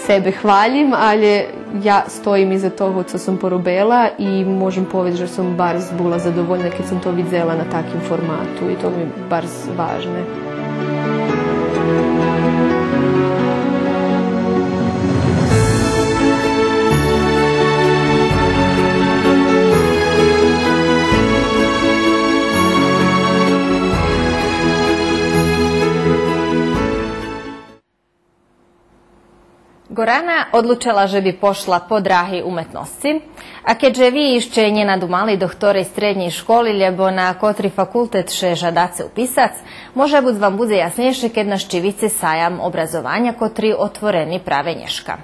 sebe hvaljim, ali ja stojim iza toho co sam porobila i možem povedati že sam bar bila zadovoljna kad sam to vidjela na takim formatu i to mi je bar važno. Gorana odlučila, že by pošla po dráhy umetnosti, a keďže vi ešte nenadumali do ktorej strednej školy, lebo na kotri fakultet še žadace upisac, možda vam bude jasnejšie, keď naštívice sajam obrazovanja kotri otvoreni prave nješka.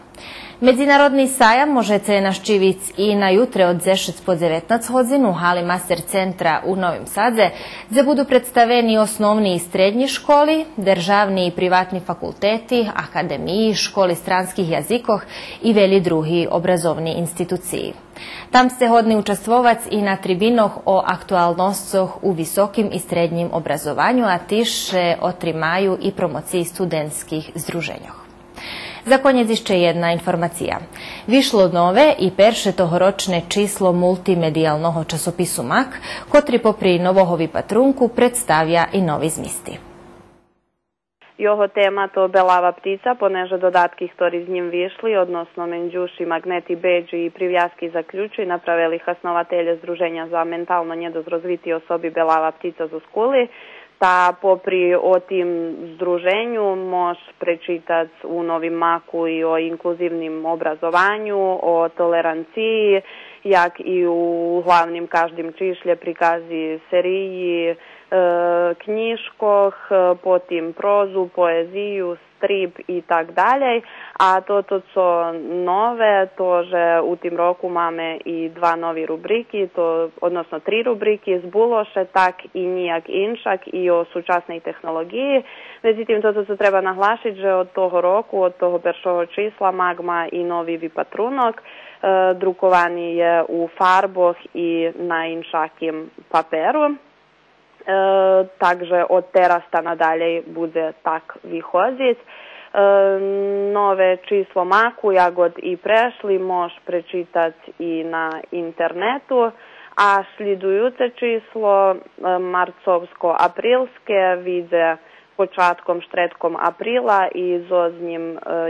Međunarodni sajam možete naštíviť i na jutre od 10 po 19 hodinu u hali Master centra u Novim Sadze, gdje budu predstaveni osnovni i srednji školi, državni i privatni fakulteti, akademiji, školi stranskih jazikoh i veli drugi obrazovni instituciji. Tam ste hodni učestvovac i na tribinoh o aktualnoscoh u visokim i srednjim obrazovanju, a tiše otrimaju i promociji studentskih združenjoh. Za konec ešte jedna informacija. Vyšlo nové i perše tohoročne číslo multimedijalnog časopisu MAK, kotri popri novого vipatrunku predstavlja i novi zmisti. Його тема то белава птица, понеже додатки, ktorі з ним вийшли, odnosno менđuši, magneti, beđi i privjazki zaključuju, napravili ih osnovatelje Združenja za mentalno nedozrozviti osobi belava ptica za skuli. Ta popri o tim združenju moš prečitati u Novim Maku i o inkluzivnim obrazovanju, o toleranciji, jak i u glavnim každim čišlje prikazi seriji, knjiškoh, potim prozu, poeziju, strip i tak dalje. A to co nove, to že u tim roku máme i dva novi rubriki, odnosno 3 rubriki, zbuloše tak i nijak inšak i o sučasnej tehnologiji. Međutim, to co treba naglašiti, že od toho roku, od toho peršoho čísla magma i novi vipatrunok, drukovani je u farboh i na inšakim paperu. Takže od terasta nadalje bude tak vychodziť. Nové číslo Maku, jagod i prešli, moš prečitati i na internetu, a slidujúce číslo marcovsko-aprilske vide počátkom, štretkom aprila i zo z njim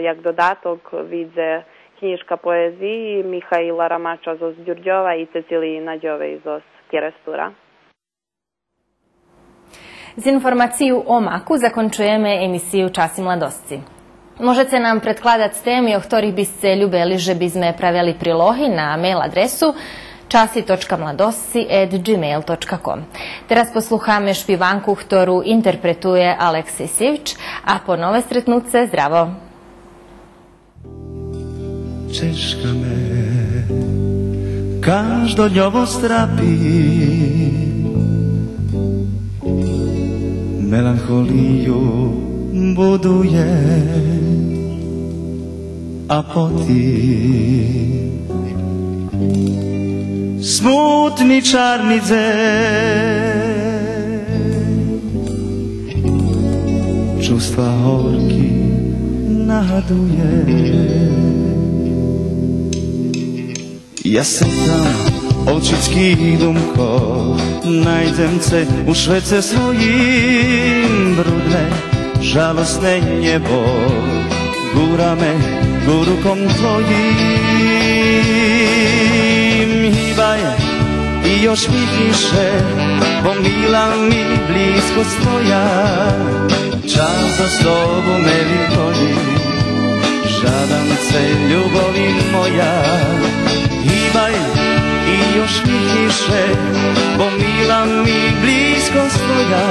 jak dodatok vidze knjižka poeziji Mihaila Ramača zo Đurđova i Ceciliji Nađove zo Kerestura. Z informaciju o maku zakončujeme emisiju Časi mladosci. Možete nam predkladati temi, o ktorih bi ste ljubeli, že bi sme pravili prilohi na mail adresu časi.mladosci@gmail.com. Teraz poslucháme špivanku, ktorú interpretuje Aleksej Sivč a po nové stretnúce zdravo. Češka me každodňovo strapí, melancholiju buduje a potým smutný čarný deň čustva horky nahaduje. Ja se tam očický dumko najdem se u švece svojím brudne žalostné nebo gúrame rukom tvojím. Hýbaj i još mi tiše, pomila mi blízkost tvoja, čas za slovu me vyplní, žádám se ljubovi moja. Hýbaj i još mi tiše, pomila mi blízkost tvoja,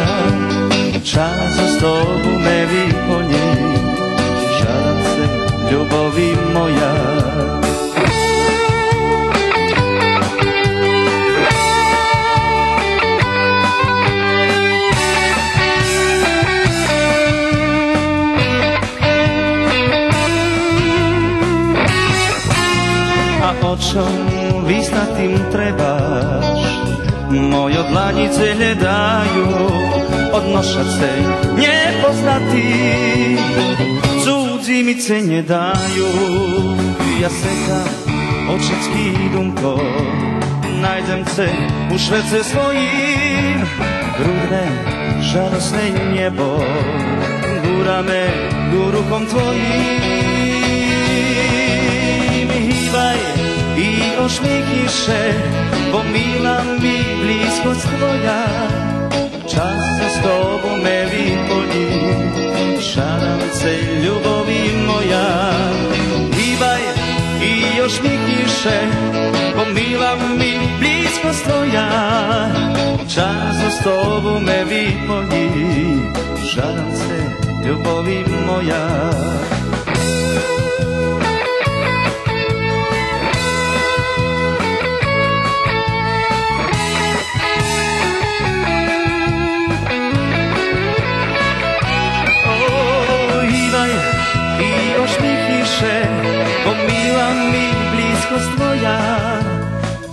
čas za slovu me vyplní, žádám se ljubovi moja. A o čom vysnatým trebaš, moje dlanice hľadajú, odnošať se nepoznatý, cudzimice nedajú. Ja sekam očický dumko, najdem se u švece svojím, grudné žalostné nebo, gúrame rukom tvojím. Hýbaj i ošmíkyše, pomíla mi blízkost tvoja, čas sa s tobou me vyplní, žádám se ljubovi moja. Hýbaj i ošmíkyše, pomíla mi blízkost tvoja, čas sa s tobou me vyplní, žádám se ljubovi moja. Pomila mi blízkost tvoja,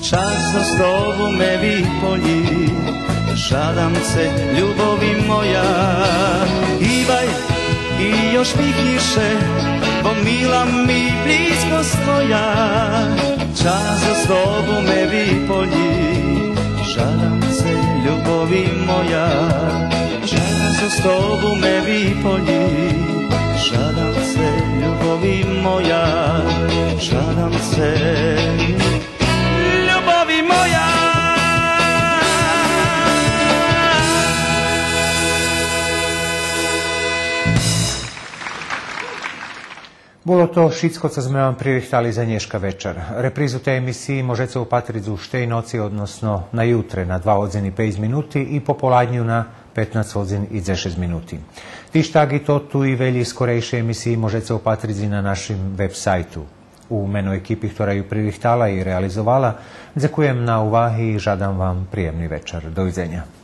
čas sa s tobou me vyplní, žádám se ljubovi moja. Hýbaj i još mi tiše, pomila mi blízkost tvoja, čas sa s tobou me vyplní, žádám se ljubovi moja. Čas sa s tobou me vyplní, žádám se ljubovi moja, žádám se ljubovi moja. Bolo to všetko, co sme vám privihtali za dneška večer. Reprízu tej emisiji možete upatriť už tej noci, odnosno na jutre na 2:05 minuti i popoladnju na 15:06 minuti. Tištag i to tu i velji skorejšie emisiji možete upatriť na našim web sajtu. U meno ekipi, ktorá ju privihtala i realizovala, ďakujem na uvahi i žadám vám príjemný večer. Dovidenia.